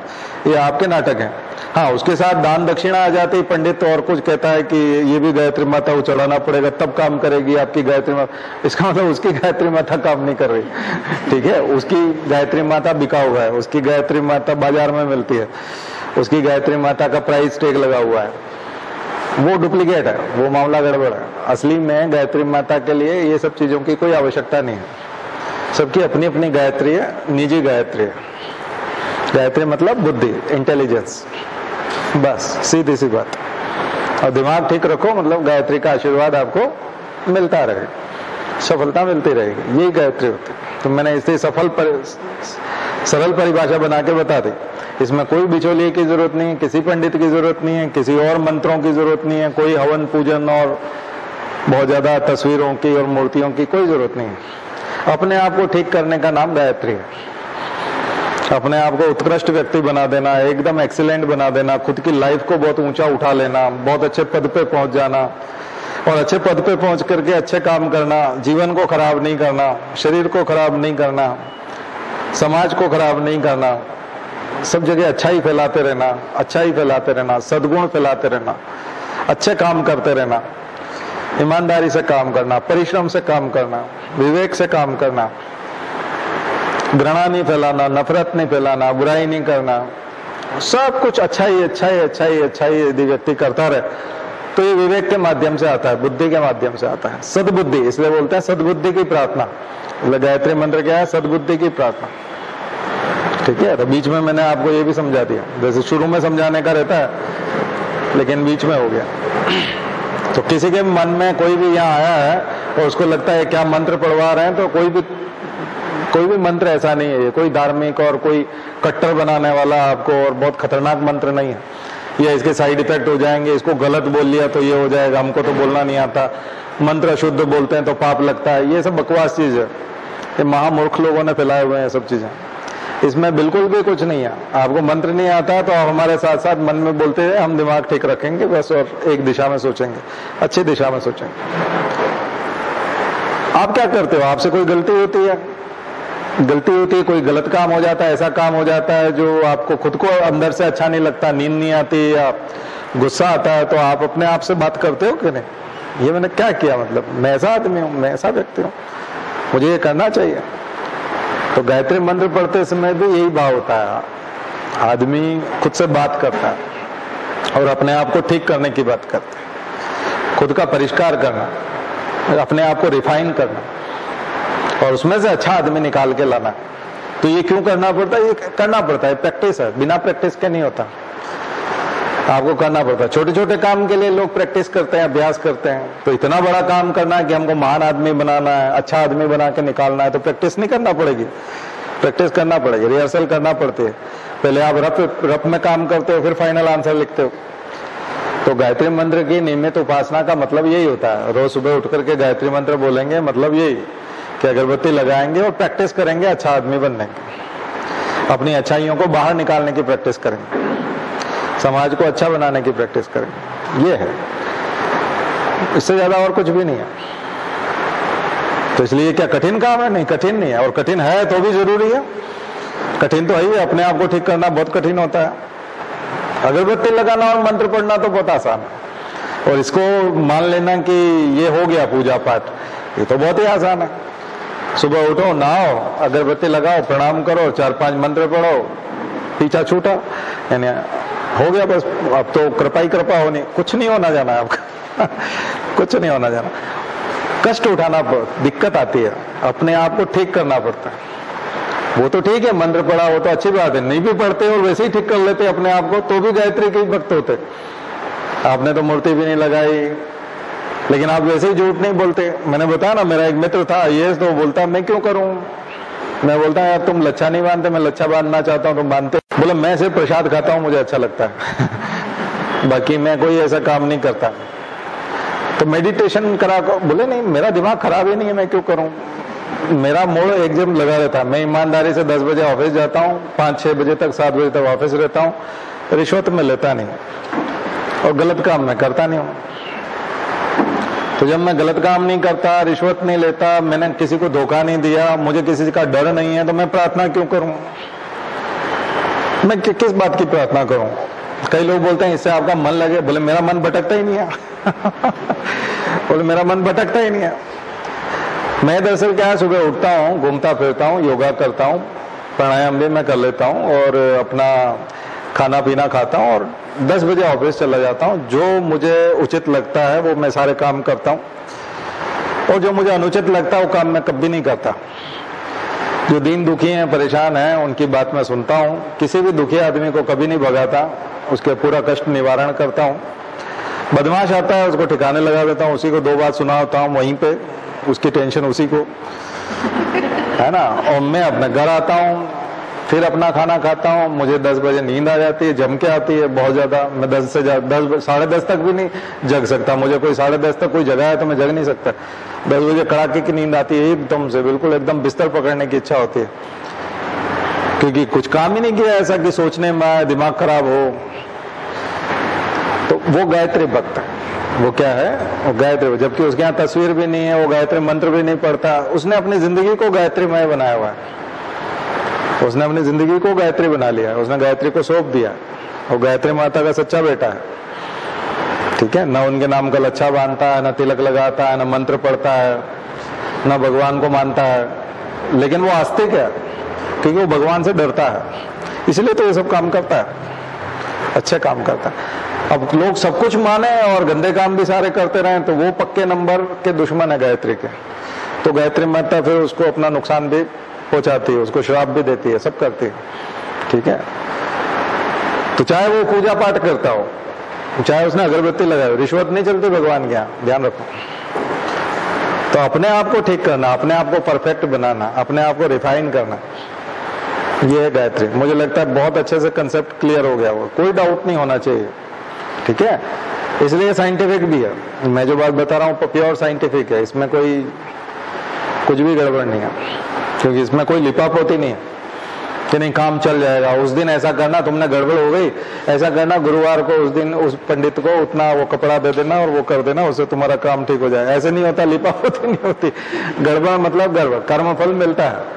ये आपके नाटक है। हाँ, उसके साथ दान दक्षिणा आ जाती, पंडित तो और कुछ कहता है कि ये भी गायत्री माता को चढ़ाना पड़ेगा तब काम करेगी आपकी गायत्री माता। इसका मतलब उसकी गायत्री माता काम नहीं कर रही, ठीक है। उसकी गायत्री माता बिका हुआ है, उसकी गायत्री माता बाजार में मिलती है, उसकी गायत्री माता का प्राइस टैग लगा हुआ है, वो डुप्लीकेट है, वो मामला गड़बड़ है। असली में गायत्री माता के लिए ये सब चीजों की कोई आवश्यकता नहीं है। सबकी अपनी अपनी गायत्री है, निजी गायत्री है। गायत्री मतलब बुद्धि, इंटेलिजेंस, बस सीधी सी बात। और दिमाग ठीक रखो, मतलब गायत्री का आशीर्वाद आपको मिलता रहे, सफलता मिलती रहेगी, यही गायत्री होती है। तो मैंने इसे सरल परिभाषा बना के बता दी। इसमें कोई बिचौलिए की जरूरत नहीं है, किसी पंडित की जरूरत नहीं है, किसी और मंत्रों की जरूरत नहीं है, कोई हवन पूजन और बहुत ज्यादा तस्वीरों की और मूर्तियों की कोई जरूरत नहीं है। अपने आप को ठीक करने का नाम गायत्री है। अपने आप को उत्कृष्ट व्यक्ति बना देना, एकदम एक्सीलेंट बना देना, खुद की लाइफ को बहुत ऊंचा उठा लेना, बहुत अच्छे पद पे पहुंच जाना, और अच्छे पद पे पहुंच करके अच्छे काम करना, जीवन को खराब नहीं करना, शरीर को खराब नहीं करना, समाज को खराब नहीं करना, सब जगह अच्छा ही फैलाते रहना, अच्छा ही फैलाते रहना, सद्गुण फैलाते रहना, अच्छे काम करते रहना, ईमानदारी से काम करना, परिश्रम से काम करना, विवेक से काम करना, घृणा नहीं फैलाना, नफरत नहीं फैलाना, बुराई नहीं करना, सब कुछ अच्छा ही अच्छा ही अच्छा ही अच्छा ही यदि व्यक्ति करता रहे तो ये विवेक के माध्यम से आता है, बुद्धि के माध्यम से आता है। सद्बुद्धि, इसलिए बोलते हैं सद्बुद्धि की प्रार्थना। गायत्री मंत्र क्या है? सद्बुद्धि की प्रार्थना, ठीक है। तो बीच में मैंने आपको ये भी समझा दिया, जैसे शुरू में समझाने का रहता है लेकिन बीच में हो गया। तो किसी के मन में कोई भी यहाँ आया है और उसको लगता है क्या मंत्र पढ़वा रहे हैं, तो कोई भी मंत्र ऐसा नहीं है, ये कोई धार्मिक और कोई कट्टर बनाने वाला आपको और बहुत खतरनाक मंत्र नहीं है, या इसके साइड इफेक्ट हो जाएंगे, इसको गलत बोल लिया तो ये हो जाएगा, हमको तो बोलना नहीं आता, मंत्र शुद्ध बोलते हैं तो पाप लगता है, ये सब बकवास चीज है। ये महामूर्ख लोगों ने फैलाए हुए हैं सब चीजें, इसमें बिल्कुल भी कुछ नहीं है। आपको मंत्र नहीं आता तो आप हमारे साथ साथ मन में बोलते हैं, हम दिमाग ठीक रखेंगे बस, और एक दिशा में सोचेंगे, अच्छी दिशा में सोचेंगे। आप क्या करते हो? आपसे कोई गलती होती है, कोई गलत काम हो जाता है, ऐसा काम हो जाता है जो आपको खुद को अंदर से अच्छा नहीं लगता, नींद नहीं आती या गुस्सा आता है, तो आप अपने आप से बात करते हो कि नहीं, ये मैंने क्या किया, मतलब मैं ऐसा आदमी हूँ, मैं ऐसा व्यक्ति हूँ, मुझे ये करना चाहिए। तो गायत्री मंत्र पढ़ते समय भी यही भाव होता है, आदमी खुद से बात करता है और अपने आप को ठीक करने की बात करता है, खुद का परिष्कार करना, अपने आप को रिफाइन करना और उसमें से अच्छा आदमी निकाल के लाना। तो ये क्यों करना पड़ता है? ये करना पड़ता है, प्रैक्टिस है, बिना प्रैक्टिस के नहीं होता, आपको करना पड़ता है। छोटे छोटे काम के लिए लोग प्रैक्टिस करते हैं, अभ्यास करते हैं, तो इतना बड़ा काम करना है कि हमको महान आदमी बनाना है, अच्छा आदमी बना के निकालना है, तो प्रैक्टिस नहीं करना पड़ेगी, प्रैक्टिस करना पड़ेगी, रिहर्सल करना पड़ती है। पहले आप रफ में काम करते हो, फिर फाइनल आंसर लिखते हो। तो गायत्री मंत्र की नियमित उपासना का मतलब यही होता है, रोज सुबह उठ करके गायत्री मंत्र बोलेंगे, मतलब यही कि अगरबत्ती लगाएंगे और प्रैक्टिस करेंगे अच्छा आदमी बनने की, अपनी अच्छाइयों को बाहर निकालने की प्रैक्टिस करेंगे, समाज को अच्छा बनाने की प्रैक्टिस करेंगे, ये है, इससे ज्यादा और कुछ भी नहीं है। तो इसलिए क्या कठिन काम है? नहीं, कठिन नहीं है, और कठिन है तो भी जरूरी है, कठिन तो है ही, अपने आप को ठीक करना बहुत कठिन होता है। अगरबत्ती लगाना और मंत्र पढ़ना तो बहुत आसान है, और इसको मान लेना कि ये हो गया पूजा पाठ, ये तो बहुत ही आसान है। सुबह उठो, नहाओ, अगरबत्ती लगाओ, प्रणाम करो, 4-5 मंत्र पढ़ो, पीछा छूटा, यानी हो गया बस। अब तो कृपा ही कृपा होनी, कुछ नहीं होना जाना है आपका कुछ नहीं होना जाना। कष्ट उठाना, दिक्कत आती है, अपने आप को ठीक करना पड़ता है, वो तो ठीक है, मंत्र पढ़ा हो तो अच्छी बात है, नहीं भी पढ़ते और वैसे ही ठीक कर लेते अपने आप को तो भी गायत्री के ही भक्त होते। आपने तो मूर्ति भी नहीं लगाई, लेकिन आप वैसे ही झूठ नहीं बोलते। मैंने बताया ना, मेरा एक मित्र था आईएएस, तो वो बोलता मैं क्यों करूं, मैं बोलता यार तुम लच्छा नहीं बांधते, मैं लच्छा बांधना चाहता हूं, तुम बांधते। बोले मैं सिर्फ प्रसाद खाता हूं, मुझे अच्छा लगता है बाकी मैं कोई ऐसा काम नहीं करता। तो मेडिटेशन करा, बोले नहीं मेरा दिमाग खराब ही नहीं है, मैं क्यों करूं, मेरा मूड एकदम लगा रहता है। मैं ईमानदारी से 10 बजे ऑफिस जाता हूँ, 5-6 बजे तक 7 बजे तक ऑफिस रहता हूँ, रिश्वत में लेता नहीं और गलत काम मैं करता नहीं हूँ। तो जब मैं गलत काम नहीं करता, रिश्वत नहीं लेता, मैंने किसी को धोखा नहीं दिया, मुझे किसी का डर नहीं है, तो मैं प्रार्थना क्यों करूं, मैं किस बात की प्रार्थना करूं। कई लोग बोलते हैं इससे आपका मन लगे, बोले मेरा मन भटकता ही नहीं है बोले मेरा मन भटकता ही नहीं है। मैं दरअसल क्या है, सुबह उठता हूँ, घूमता फिरता हूँ, योगा करता हूँ, प्राणायाम भी मैं कर लेता हूँ और अपना खाना पीना खाता हूँ और 10 बजे ऑफिस चला जाता हूँ। जो मुझे उचित लगता है वो मैं सारे काम करता हूँ और जो मुझे अनुचित लगता है वो काम मैं कभी नहीं करता। जो दीन दुखी हैं, परेशान हैं, उनकी बात मैं सुनता हूँ। किसी भी दुखी आदमी को कभी नहीं भगाता, उसके पूरा कष्ट निवारण करता हूँ। बदमाश आता है उसको ठिकाने लगा देता हूँ, उसी को 2 बात सुनाता हूँ, वहीं पे उसकी टेंशन उसी को, है ना। और मैं अपने घर आता हूँ, फिर अपना खाना खाता हूँ। मुझे 10 बजे नींद आ जाती है, जम के आती है बहुत ज्यादा। मैं 10 से 10 साढ़े 10 तक भी नहीं जग सकता। मुझे कोई 10:30 तक कोई जगह है तो मैं जग नहीं सकता। 10 बजे कड़ाके की नींद आती है एकदम से, बिल्कुल एकदम बिस्तर पकड़ने की इच्छा होती है, क्योंकि कुछ काम ही नहीं किया ऐसा कि सोचने में दिमाग खराब हो। तो वो गायत्री भक्त है। वो क्या है, वो गायत्री, जबकि उसके यहाँ तस्वीर भी नहीं है, वो गायत्री मंत्र भी नहीं पढ़ता। उसने अपनी जिंदगी को गायत्रीमय बनाया हुआ है, उसने अपनी जिंदगी को गायत्री बना लिया है, उसने गायत्री को सौंप दिया। और गायत्री माता का सच्चा बेटा है, ठीक है। न उनके नाम का लच्छा बांधता है, न तिलक लगाता है, न मंत्र पढ़ता है, न भगवान को मानता है, लेकिन वो आस्तिक है क्योंकि वो भगवान से डरता है, इसलिए तो ये सब काम करता है, अच्छे काम करता है। अब लोग सब कुछ माने और गंदे काम भी सारे करते रहे तो वो पक्के नंबर के दुश्मन है गायत्री के। तो गायत्री माता फिर उसको अपना नुकसान भी पहुंचाती है, उसको श्राप भी देती है, सब करती है, ठीक है। तो चाहे वो पूजा पाठ करता हो, चाहे उसने अगरबत्ती लगाई हो, रिश्वत नहीं चलती भगवान के यहाँ, ध्यान रखो। तो अपने आप को ठीक करना, अपने आप को परफेक्ट बनाना, अपने आप को रिफाइन करना, ये है गायत्री। मुझे लगता है बहुत अच्छे से कंसेप्ट क्लियर हो गया, वो कोई डाउट नहीं होना चाहिए, ठीक है। इसलिए साइंटिफिक भी है, मैं जो बात बता रहा हूँ प्योर साइंटिफिक है, इसमें कोई कुछ भी गड़बड़ नहीं है, क्योंकि इसमें कोई लिपापोती नहीं है कि नहीं काम चल जाएगा, उस दिन ऐसा करना, तुमने गड़बड़ हो गई, ऐसा करना, गुरुवार को उस दिन उस पंडित को उतना वो कपड़ा दे देना और वो कर देना, उससे तुम्हारा काम ठीक हो जाए। ऐसे नहीं होता, लिपापोती नहीं होती। गड़बड़ मतलब गड़बड़, कर्म फल मिलता है।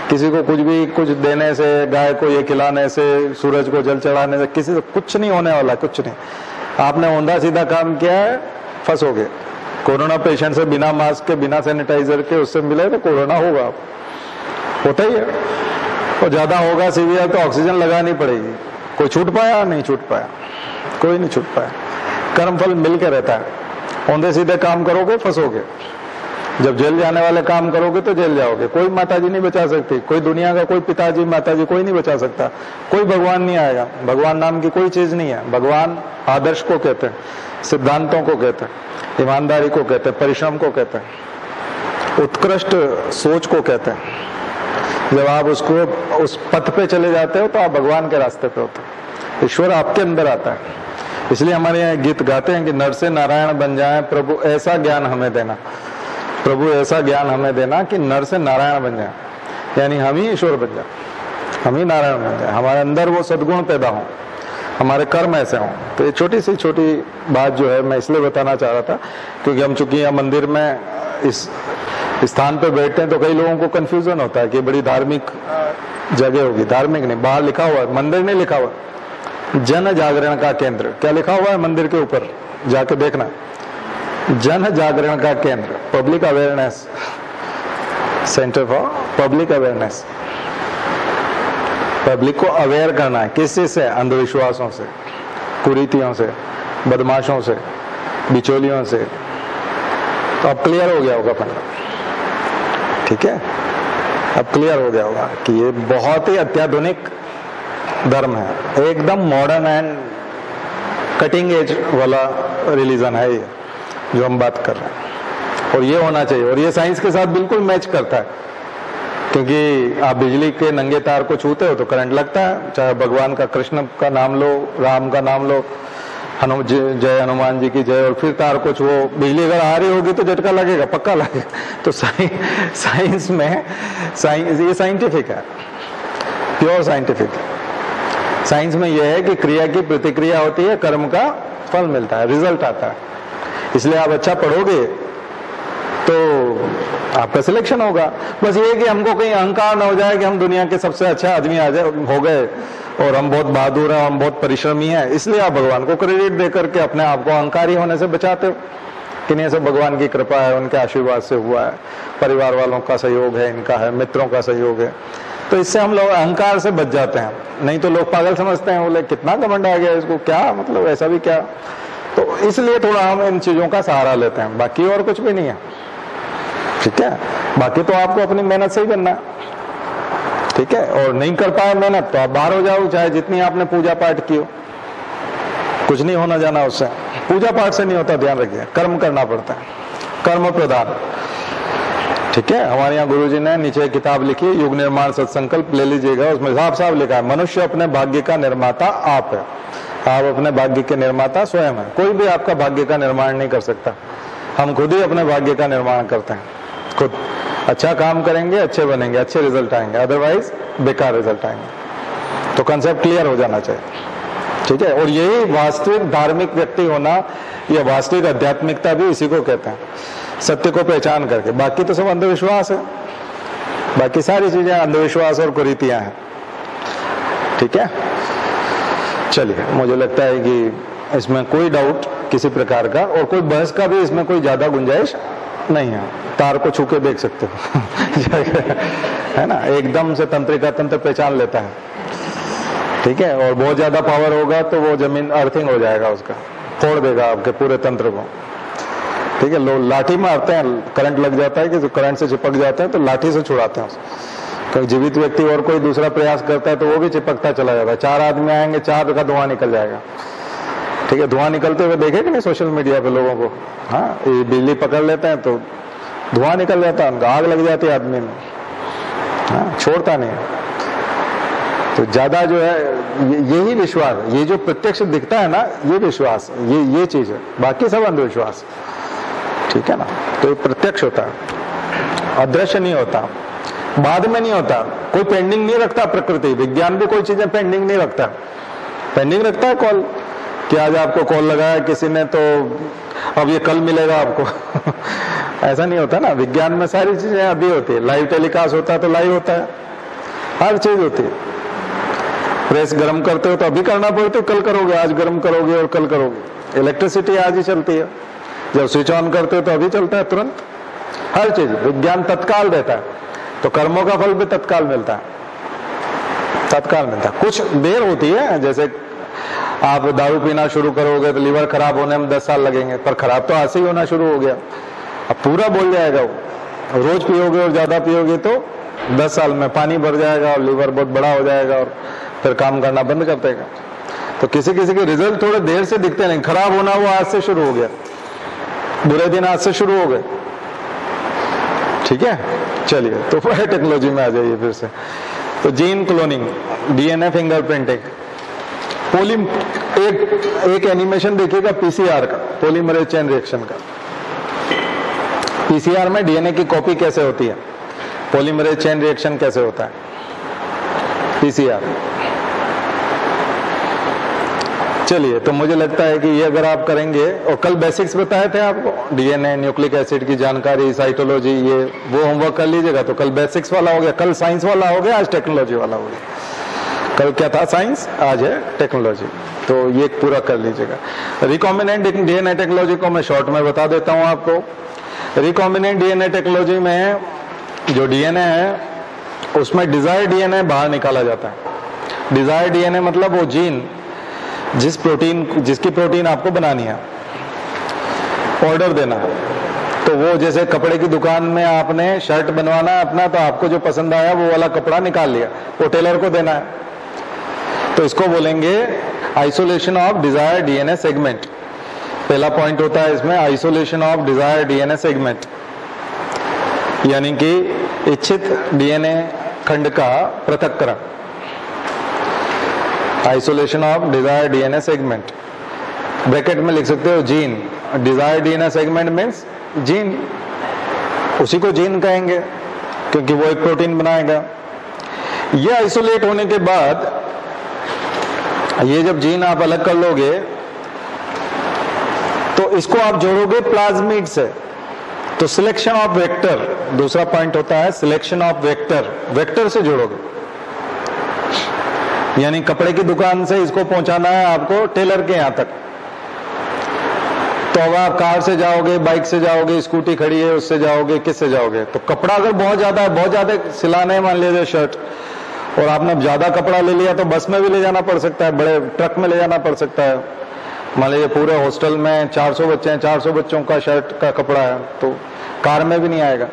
किसी को कुछ भी कुछ देने से, गाय को ये खिलाने से, सूरज को जल चढ़ाने से किसी से कुछ नहीं होने वाला, कुछ नहीं। आपने ऊंधा सीधा काम किया है, फंसोगे। कोरोना पेशेंट से बिना मास्क के, बिना सैनिटाइजर के उससे मिले तो कोरोना होगा, होता ही है। और ज्यादा होगा सीवियर तो ऑक्सीजन लगानी पड़ेगी। कोई छूट पाया? नहीं छूट पाया, कोई नहीं छूट पाया। कर्म फल मिल के रहता है। ऊंधे सीधे काम करोगे फंसोगे, जब जेल जाने वाले काम करोगे तो जेल जाओगे। कोई माताजी नहीं बचा सकती, कोई दुनिया का कोई पिताजी माताजी कोई नहीं बचा सकता, कोई भगवान नहीं आएगा। भगवान नाम की कोई चीज नहीं है। भगवान आदर्श को कहते हैं, सिद्धांतों को कहते हैं, ईमानदारी को कहते हैं, परिश्रम को कहते हैं, उत्कृष्ट सोच को कहते हैं। जब आप उसको उस पथ पे चले जाते हो तो आप भगवान के रास्ते पे होते हो, ईश्वर आपके अंदर आता है। इसलिए हमारे यहाँ गीत गाते हैं कि नर से नारायण बन जाए, प्रभु ऐसा ज्ञान हमें देना, प्रभु ऐसा ज्ञान हमें देना कि नर से नारायण बन जाए, यानी हम ही ईश्वर बन जाए, हम ही नारायण बन जाए, हमारे अंदर वो सद्गुण पैदा हो, हमारे कर्म ऐसे हों। तो ये छोटी सी छोटी बात जो है मैं इसलिए बताना चाह रहा था, क्योंकि हम चूंकि यहाँ मंदिर में इस स्थान पे बैठते हैं तो कई लोगों को कंफ्यूजन होता है कि बड़ी धार्मिक जगह होगी। धार्मिक नहीं, बाहर लिखा हुआ है, मंदिर नहीं लिखा हुआ, जन जागरण का केंद्र। क्या लिखा हुआ है मंदिर के ऊपर? जाके देखना, जन जागरण का केंद्र, public awareness centre for public awareness. Public को अवेयर करना है, किस चीज से? अंधविश्वासों से, कुरीतियों से, बदमाशों से, बिचौलियों से। तो अब क्लियर हो गया होगा पहले, ठीक है। अब क्लियर हो गया होगा कि ये बहुत ही अत्याधुनिक धर्म है, एकदम मॉडर्न एंड कटिंग एज वाला रिलीजन है ये जो हम बात कर रहे हैं। और ये होना चाहिए, और ये साइंस के साथ बिल्कुल मैच करता है, क्योंकि आप बिजली के नंगे तार को छूते हो तो करंट लगता है, चाहे भगवान का कृष्ण का नाम लो, राम का नाम लो, जय हनुमान जी की जय, और फिर तार को छुओ, बिजली अगर आ रही होगी तो झटका लगेगा, पक्का लगेगा। तो साइंस में ये साइंटिफिक है, प्योर साइंटिफिक है। साइंस में यह है कि क्रिया की प्रतिक्रिया होती है, कर्म का फल मिलता है, रिजल्ट आता है। इसलिए आप अच्छा पढ़ोगे तो आपका सिलेक्शन होगा। बस ये कि हमको कहीं अहंकार न हो जाए कि हम दुनिया के सबसे अच्छा आदमी हो गए और हम बहुत बहादुर हैं, हम बहुत परिश्रमी हैं, इसलिए आप भगवान को क्रेडिट दे करके अपने आप को अहंकारी होने से बचाते हो कि नहीं, सब भगवान की कृपा है, उनके आशीर्वाद से हुआ है, परिवार वालों का सहयोग है, इनका है, मित्रों का सहयोग है। तो इससे हम लोग अहंकार से बच जाते हैं। नहीं तो लोग पागल समझते हैं, बोले कितना घमंड आ गया इसको, क्या मतलब ऐसा भी क्या। तो इसलिए थोड़ा हम इन चीजों का सहारा लेते हैं, बाकी और कुछ भी नहीं है, ठीक है। बाकी तो आपको अपनी मेहनत से ही करना है, ठीक है। और नहीं कर पाए मेहनत तो आप बाहर हो जाओ, चाहे जितनी आपने पूजा पाठ की हो, कुछ नहीं होना जाना उससे। पूजा पाठ से नहीं होता, ध्यान रखिए, कर्म करना पड़ता है, कर्म प्रधान, ठीक है। हमारे यहाँ गुरुजी ने नीचे किताब लिखी है, युग निर्माण सत्संकल्प, ले लीजिएगा, उसमें साफ साफ लिखा है, मनुष्य अपने भाग्य का निर्माता आप है। आप अपने भाग्य के निर्माता स्वयं है, कोई भी आपका भाग्य का निर्माण नहीं कर सकता। हम खुद ही अपने भाग्य का निर्माण करते हैं, खुद। अच्छा काम करेंगे, अच्छे बनेंगे, अच्छे रिजल्ट आएंगे, अदरवाइज बेकार रिजल्ट आएंगे। तो कंसेप्ट क्लियर हो जाना चाहिए, ठीक है। और यही वास्तविक धार्मिक व्यक्ति होना, या वास्तविक आध्यात्मिकता भी इसी को कहते हैं, सत्य को पहचान करके। बाकी तो सब अंधविश्वास है, बाकी सारी चीजें अंधविश्वास और कुरीतियां हैं, ठीक है। चलिए, मुझे लगता है कि इसमें कोई डाउट किसी प्रकार का और कोई बहस का भी इसमें कोई ज्यादा गुंजाइश नहीं है। तार को छू के देख सकते हो है ना, एकदम से तंत्रिका तंत्र पहचान लेता है, ठीक है। और बहुत ज्यादा पावर होगा तो वो जमीन अर्थिंग हो जाएगा, उसका तोड़ देगा आपके पूरे तंत्र को, ठीक है। लोग लाठी मारते हैं, करंट लग जाता है कि जो करंट से चिपक जाता है तो लाठी से छुड़ाते हैं उसको। कहीं जीवित व्यक्ति और कोई दूसरा प्रयास करता है तो वो भी चिपकता चला जाता है। 4 आदमी आएंगे, 4 का धुआं निकल जाएगा, ठीक है। धुआं निकलते हुए देखे कि नहीं सोशल मीडिया पे लोगों को, हाँ, ये बिजली पकड़ लेते हैं तो धुआं निकल जाता है, उनका आग लग जाती है आदमी में, हाँ, छोड़ता नहीं। तो ज्यादा जो है यही विश्वास, ये जो प्रत्यक्ष दिखता है ना, ये विश्वास, ये चीज है, बाकी सब अंधविश्वास, ठीक है ना। तो ये प्रत्यक्ष होता है, अदृश्य नहीं होता, बाद में नहीं होता, कोई पेंडिंग नहीं रखता। प्रकृति विज्ञान भी कोई चीजें पेंडिंग नहीं रखता। पेंडिंग रखता है कॉल, कि आज आपको कॉल लगाया किसी ने तो अब ये कल मिलेगा आपको ऐसा नहीं होता ना, विज्ञान में सारी चीजें अभी होती है। लाइव टेलीकास्ट होता है तो लाइव होता है, हर चीज होती है। प्रेस गर्म करते हो तो अभी करना पड़ता है, कल करोगे, आज गर्म करोगे और कल करोगे। इलेक्ट्रिसिटी आज ही चलती है, जब स्विच ऑन करते हो तो अभी चलता है तुरंत, हर चीज विज्ञान तत्काल देता है। तो कर्मों का फल भी तत्काल मिलता है, तत्काल मिलता है। कुछ देर होती है, जैसे आप दारू पीना शुरू करोगे तो लीवर खराब होने में 10 साल लगेंगे, पर खराब तो आज से ही होना शुरू हो गया, अब पूरा बोल जाएगा वो। रोज पियोगे और ज्यादा पियोगे तो 10 साल में पानी भर जाएगा और लीवर बहुत बड़ा हो जाएगा और फिर काम करना बंद कर देगा। तो किसी किसी के रिजल्ट थोड़े देर से दिखते नहीं, खराब होना वो आज से शुरू हो गया, बुरे दिन आज से शुरू हो गए, ठीक है। चलिए, तो टेक्नोलॉजी में आ जाइए फिर से। तो जीन क्लोनिंग, डीएनए फिंगरप्रिंटिंग, एक एनिमेशन देखिएगा पीसीआर का, पॉलीमरेज चेन रिएक्शन का। पीसीआर में डीएनए की कॉपी कैसे होती है, पॉलीमरेज चेन रिएक्शन कैसे होता है, पीसीआर। चलिए, तो मुझे लगता है कि ये अगर आप करेंगे, और कल बेसिक्स बताए थे आपको, डीएनए, न्यूक्लिक एसिड की जानकारी, साइटोलॉजी, ये वो होमवर्क कर लीजिएगा। तो कल बेसिक्स वाला हो गया, कल साइंस वाला हो गया, आज टेक्नोलॉजी वाला हो गया। कल क्या था, साइंस, आज है टेक्नोलॉजी। तो ये पूरा कर लीजिएगा। रिकॉम्बिनेंट डीएनए टेक्नोलॉजी को मैं शॉर्ट में बता देता हूं आपको। रिकॉम्बिनेंट डीएनए टेक्नोलॉजी में जो डीएनए है उसमें डिजायर डीएनए बाहर निकाला जाता है। डिजायर डीएनए मतलब वो जीन जिसकी प्रोटीन आपको बनानी है, ऑर्डर देना। तो वो जैसे कपड़े की दुकान में आपने शर्ट बनवाना है अपना, तो आपको जो पसंद आया वो वाला कपड़ा निकाल लिया, वो टेलर को देना है, तो इसको बोलेंगे isolation of desired DNA segment. पहला पॉइंट होता है इसमें isolation of desired DNA segment, यानी कि इच्छित डीएनए खंड का पृथक्करण, isolation of desired DNA segment. Bracket में लिख सकते हो gene, desired DNA segment means gene, उसी को जीन कहेंगे क्योंकि वो एक प्रोटीन बनाएगा। ये आइसोलेट होने के बाद ये जब जीन आप अलग कर लोगे तो इसको आप जोड़ोगे प्लाज्मिड से, तो सिलेक्शन ऑफ वेक्टर, दूसरा पॉइंट होता है सिलेक्शन ऑफ वेक्टर, वेक्टर से जोड़ोगे, यानी कपड़े की दुकान से इसको पहुंचाना है आपको टेलर के यहां तक, तो अब आप कार से जाओगे, बाइक से जाओगे, स्कूटी खड़ी है उससे जाओगे, किससे जाओगे? तो कपड़ा अगर बहुत ज्यादा है, बहुत ज्यादा सिलाना है मान लीजिए शर्ट, और आपने ज्यादा कपड़ा ले लिया तो बस में भी ले जाना पड़ सकता है, बड़े ट्रक में ले जाना पड़ सकता है। मान लीजिए पूरे हॉस्टल में 400 बच्चे हैं, 400 बच्चों का शर्ट का कपड़ा है, तो कार में भी नहीं आएगा,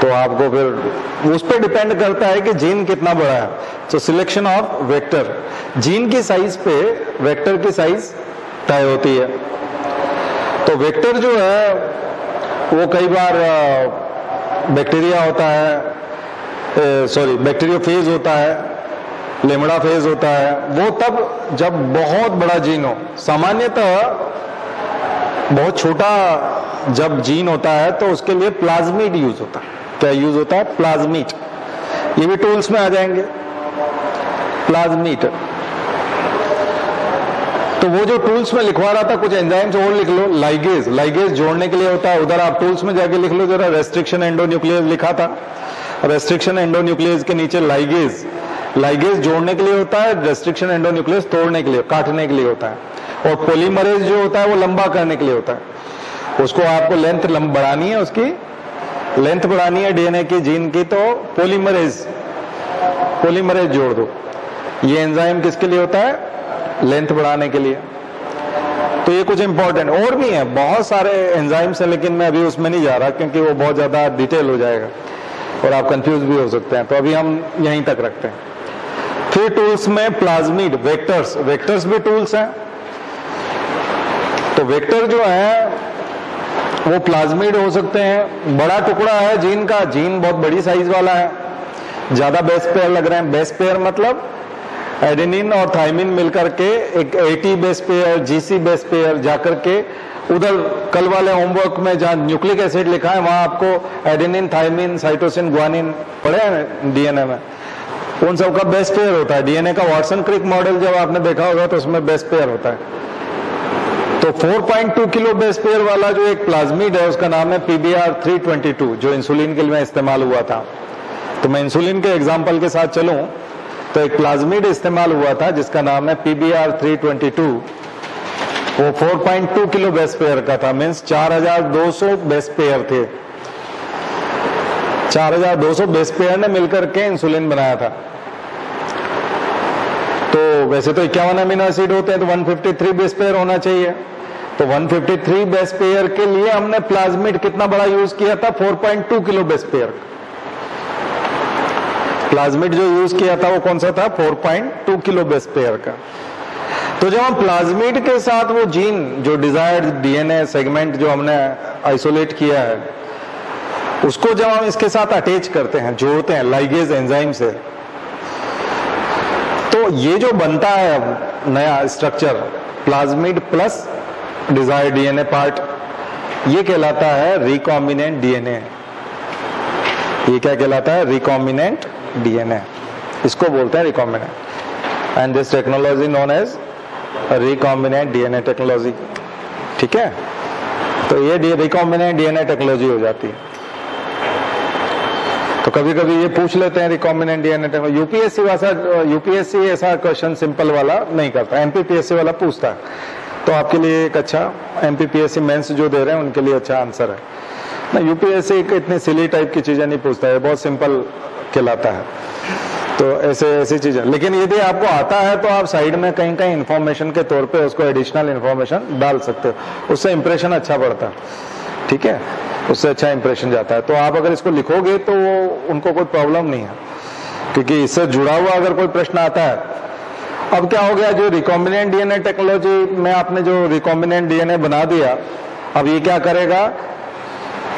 तो आपको फिर उस पर डिपेंड करता है कि जीन कितना बड़ा है। तो सिलेक्शन ऑफ वेक्टर, जीन की साइज पे वेक्टर की साइज तय होती है। तो वेक्टर जो है वो कई बार बैक्टीरिया होता है, बैक्टीरियोफेज होता है, लेमड़ा फेज होता है, वो तब जब बहुत बड़ा जीन हो। सामान्यतः बहुत छोटा जब जीन होता है तो उसके लिए प्लाज्मिड यूज होता है। क्या यूज होता है? प्लाज्मिड। ये भी टूल्स में आ जाएंगे, प्लाज्मिड। तो वो जो टूल्स में लिखवा रहा था कुछ एंजाइम्स और लिख लो, लाइगेज, लाइगेज जोड़ने के लिए होता है, उधर आप टूल्स में जाके लिख लो जरा, रेस्ट्रिक्शन एंडोन्यूक्लियस लिखा था, रेस्ट्रिक्शन एंडोन्यूक्लियस के नीचे लाइगेज, लाइगेज जोड़ने के लिए होता है, रेस्ट्रिक्शन एंडोन्यूक्लियस तोड़ने के लिए, काटने के लिए होता है, और पॉलीमरेज जो होता है वो लंबा करने के लिए होता है। उसको आपको लेंथ बढ़ानी है, उसकी लेंथ बढ़ानी है डीएनए की, जीन की, तो पॉलीमरेज, पॉलीमरेज जोड़ दो। ये एंजाइम किसके लिए होता है? लेंथ बढ़ाने के लिए। तो ये कुछ इंपॉर्टेंट और भी है, बहुत सारे एंजाइम्स हैं, लेकिन मैं अभी उसमें नहीं जा रहा क्योंकि वो बहुत ज्यादा डिटेल हो जाएगा और आप कंफ्यूज भी हो सकते हैं, तो अभी हम यहीं तक रखते हैं। फिर टूल्स में प्लाज्मिड, वेक्टर्स, वेक्टर्स भी टूल्स हैं। तो वेक्टर जो है वो प्लाज्मिड हो सकते हैं। बड़ा टुकड़ा है जीन का, जीन बहुत बड़ी साइज वाला है, ज्यादा बेस पेयर लग रहे हैं। बेस पेयर मतलब एडेनिन और थाइमिन मिलकर के एक eighty base pair, GC base pair जाकर के उधर कल वाले होमवर्क में जहां न्यूक्लिक एसिड लिखा है वहां आपको एडेनिन, थाइमिन, साइटोसिन, ग्वानिन पढ़े हैं डीएनए में, उन सब का बेस पेयर होता है। डीएनए का वाटसन क्रिक मॉडल जब आपने देखा होगा तो उसमें बेस पेयर होता है। तो 4.2 किलो बेस पेयर वाला जो एक प्लाज्मिड है उसका नाम है PBr322, जो इंसुलिन के लिए इस्तेमाल हुआ था। तो मैं इंसुलिन के एग्जाम्पल के साथ चलूं तो एक प्लाज्मिड इस्तेमाल हुआ था जिसका नाम है PBr322। वो 4.2 किलो बेस पेयर का था, मीन्स 4200 बेस पेयर थे। 4200 बेस पेयर ने मिलकर के इंसुलिन बनाया था। तो वैसे तो 51 अमीनो एसिड होते हैं तो 153 बेस पेयर होना चाहिए। तो 153 बेस पेयर के लिए हमने प्लाज्मिड कितना बड़ा यूज किया था? 4.2 किलो बेस पेयर। प्लाज्मिड जो यूज किया था वो कौन सा था? 4.2 किलो बेस पेयर का। तो जब हम प्लाज्मिड के साथ वो जीन जो डिजायर्ड डीएनए सेगमेंट जो हमने आइसोलेट किया है उसको जब हम इसके साथ अटैच करते हैं, जोड़ते हैं लाइगेज एंजाइम से, तो ये जो बनता है नया structure plasmid plus desired DNA part, ये कहलाता है रिकॉम्बिनेंट डीएनए। ये क्या कहलाता है? रिकॉम्बिनेंट डीएनए, इसको बोलते हैं recombinant, and this technology known as recombinant DNA technology. ठीक है, तो ये रिकॉम्बिनेंट डीएनए टेक्नोलॉजी हो जाती है। तो कभी कभी ये पूछ लेते हैं रिकॉम्बिनेंट डीएनए टेक्नोलॉजी, यूपीएससी ऐसा क्वेश्चन सिंपल वाला नहीं करता, एमपीपीएससी वाला पूछता है। तो आपके लिए एक अच्छा एमपीपीएससी मेंस जो दे रहे हैं उनके लिए अच्छा आंसर है ना। यूपीएससी इतनी सिली टाइप की चीजें नहीं पूछता है, बहुत सिंपल कहलाता है। तो ऐसी चीजें, लेकिन यदि आपको आता है तो आप साइड में कहीं कहीं इन्फॉर्मेशन के तौर पे उसको एडिशनल इन्फॉर्मेशन डाल सकते हो, उससे इंप्रेशन अच्छा बढ़ता है। ठीक है, उससे अच्छा इंप्रेशन जाता है। तो आप अगर इसको लिखोगे तो उनको कोई प्रॉब्लम नहीं है, क्योंकि इससे जुड़ा हुआ अगर कोई प्रश्न आता है। अब क्या हो गया, जो रिकॉम्बिनेंट डीएनए टेक्नोलॉजी में आपने जो रिकॉम्बिनेंट डीएनए बना दिया, अब ये क्या करेगा,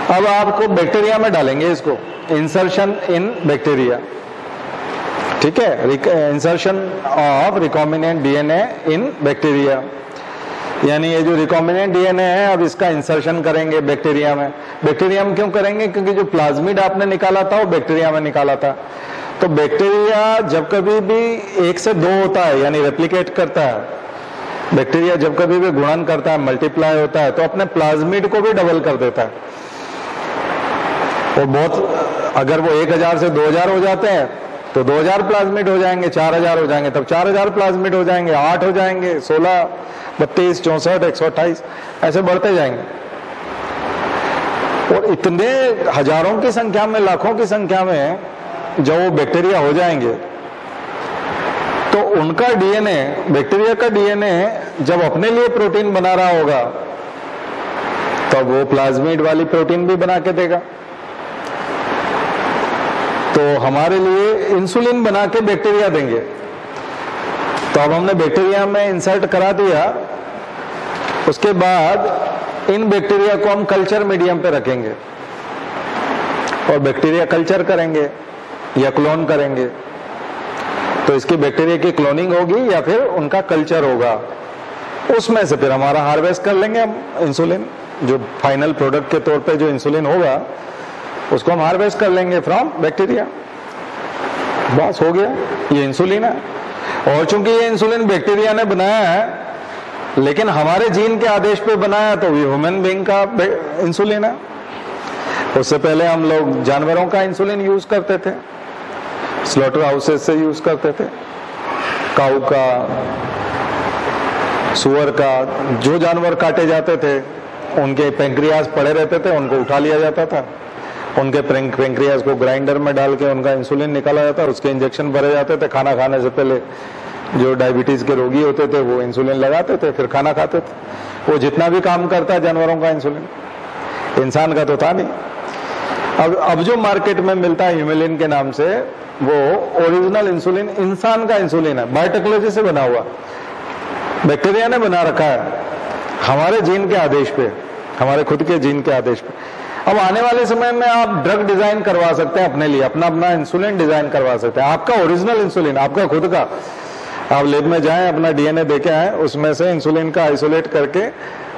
अब आपको बैक्टीरिया में डालेंगे इसको, इंसर्शन इन बैक्टीरिया, ठीक है, insertion of recombinant DNA in bacteria, यानी ये जो रिकॉम्बिनेंट डीएनए है अब इसका इंसर्शन करेंगे बैक्टीरिया में। बैक्टीरिया में क्यों करेंगे, क्योंकि जो प्लाज्मिड आपने निकाला था वो बैक्टीरिया में निकाला था। तो बैक्टीरिया जब कभी भी 1 से 2 होता है, यानी रेप्लिकेट करता है, बैक्टीरिया जब कभी भी गुणन करता है, मल्टीप्लाई होता है, तो अपने प्लाज्मिड को भी डबल कर देता है। और बहुत, अगर वो 1000 से 2000 हो जाते हैं तो 2000 प्लाज्मिड हो जाएंगे, 4000 हो जाएंगे, तब 4000 प्लाज्मिड हो जाएंगे, 8 हो जाएंगे, 16, 32, 64, 128, ऐसे बढ़ते जाएंगे। और इतने हजारों की संख्या में, लाखों की संख्या में जब वो बैक्टीरिया हो जाएंगे तो उनका डीएनए, बैक्टीरिया का डीएनए जब अपने लिए प्रोटीन बना रहा होगा तब वो प्लाज्मिड वाली प्रोटीन भी बना के देगा। तो हमारे लिए इंसुलिन बना के बैक्टीरिया देंगे। तो अब हमने बैक्टीरिया में इंसर्ट करा दिया, उसके बाद इन बैक्टीरिया को हम कल्चर मीडियम पे रखेंगे और बैक्टीरिया कल्चर करेंगे या क्लोन करेंगे। तो इसकी बैक्टीरिया की क्लोनिंग होगी या फिर उनका कल्चर होगा, उसमें से फिर हमारा हार्वेस्ट कर लेंगे हम इंसुलिन, जो फाइनल प्रोडक्ट के तौर पे जो इंसुलिन होगा उसको हम हार्वेस्ट कर लेंगे फ्रॉम बैक्टीरिया। बस हो गया, ये इंसुलिन है। और चूंकि ये इंसुलिन बैक्टीरिया ने बनाया है लेकिन हमारे जीन के आदेश पे बनाया, तो ये ह्यूमन बीइंग का इंसुलिन है। उससे पहले हम लोग जानवरों का इंसुलिन यूज करते थे, स्लॉटर हाउसेस से यूज करते थे, काऊ का, सुअर का, जो जानवर काटे जाते थे उनके पेंक्रियाज पड़े रहते थे, उनको उठा लिया जाता था, उनके पेंक्रियाज को ग्राइंडर में डाल के उनका इंसुलिन निकाला जाता, उसके इंजेक्शन भरे जाते थे। खाना खाने से पहले जो डायबिटीज के रोगी होते थे वो इंसुलिन लगाते थे, फिर खाना खाते थे। वो जितना भी काम करता है जानवरों का इंसुलिन, इंसान का तो था नहीं। अब जो मार्केट में मिलता है ह्यूमेलिन के नाम से, वो ओरिजिनल इंसुलिन इंसान का इंसुलिन है, बायोटेक्नोलॉजी से बना हुआ, बैक्टीरिया ने बना रखा है हमारे जीन के आदेश पे, हमारे खुद के जीन के आदेश पे। अब आने वाले समय में आप ड्रग डिजाइन करवा सकते हैं अपने लिए, अपना अपना इंसुलिन डिजाइन करवा सकते हैं, आपका ओरिजिनल इंसुलिन, आपका खुद का। आप लैब में जाएं, अपना डीएनए देके आए, उसमें से इंसुलिन का आइसोलेट करके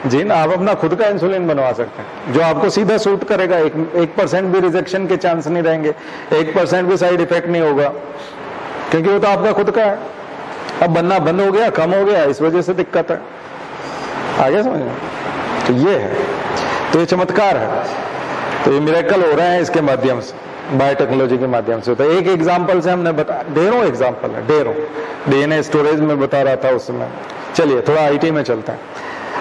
जीन, आप अपना खुद का इंसुलिन बनवा सकते हैं, जो आपको सीधा सूट करेगा। 1% भी रिजेक्शन के चांस नहीं रहेंगे, 1% भी साइड इफेक्ट नहीं होगा, क्योंकि वो तो आपका खुद का है। अब बनना बंद हो गया, कम हो गया, इस वजह से दिक्कत है। आगे समझ में? तो ये है, तो ये चमत्कार है, तो ये मिरेकल हो रहे हैं इसके माध्यम से, बायोटेक्नोलॉजी के माध्यम से। तो एक एग्जांपल से हमने बता, ढेरों एग्जांपल है, ढेरों। डीएनए स्टोरेज में बता रहा था उस समय। चलिए थोड़ा आईटी में चलते हैं।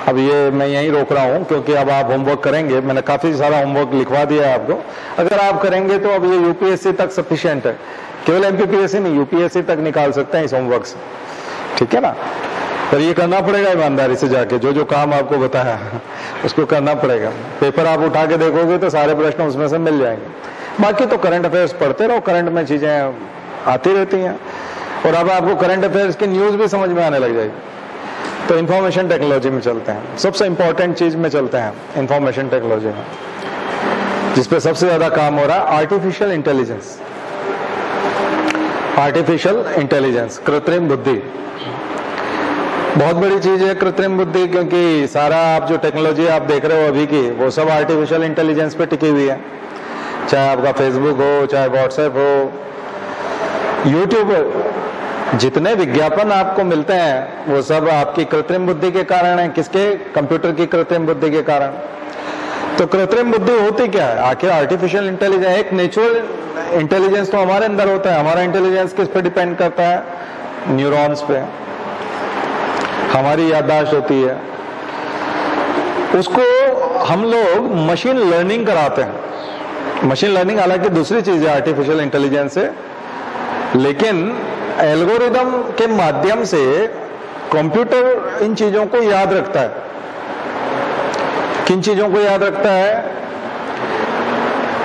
अब ये मैं यहीं रोक रहा हूं क्योंकि अब आप होमवर्क करेंगे, मैंने काफी सारा होमवर्क लिखवा दिया है आपको। अगर आप करेंगे तो अब ये यूपीएससी तक सफिशिएंट है, केवल एमपीपीएससी नहीं, यूपीएससी तक निकाल सकते हैं इस होमवर्क से, ठीक है ना। पर ये करना पड़ेगा ईमानदारी से जाके, जो जो काम आपको बताया उसको करना पड़ेगा। पेपर आप उठा के देखोगे तो सारे प्रश्न उसमें से मिल जाएंगे। बाकी तो करंट अफेयर्स पढ़ते रहो, करंट में चीजें आती रहती हैं, और अब आपको करंट अफेयर्स की न्यूज भी समझ में आने लग जाएगी। तो इंफॉर्मेशन टेक्नोलॉजी में चलते हैं, सबसे इंपॉर्टेंट चीज में चलते हैं इंफॉर्मेशन टेक्नोलॉजी में, जिसपे सबसे ज्यादा काम हो रहा है आर्टिफिशियल इंटेलिजेंस। आर्टिफिशियल इंटेलिजेंस, कृत्रिम बुद्धि, बहुत बड़ी चीज है कृत्रिम बुद्धि, क्योंकि सारा आप जो टेक्नोलॉजी आप देख रहे हो अभी की, वो सब आर्टिफिशियल इंटेलिजेंस पे टिकी हुई है। चाहे आपका फेसबुक हो, चाहे व्हाट्सएप हो, यूट्यूब हो, जितने विज्ञापन आपको मिलते हैं वो सब आपकी कृत्रिम बुद्धि के कारण है। किसके? कंप्यूटर की कृत्रिम बुद्धि के कारण। तो कृत्रिम बुद्धि होती क्या है आखिर? Artificial intelligence. एक नेचुरल इंटेलिजेंस तो हमारे अंदर होता है। हमारा इंटेलिजेंस किस पे डिपेंड करता है? न्यूरॉन्स पे। हमारी याददाश्त होती है, उसको हम लोग मशीन लर्निंग कराते हैं। मशीन लर्निंग हालांकि दूसरी चीज है आर्टिफिशियल इंटेलिजेंस से, लेकिन एल्गोरिदम के माध्यम से कंप्यूटर इन चीजों को याद रखता है किन चीजों को याद रखता है?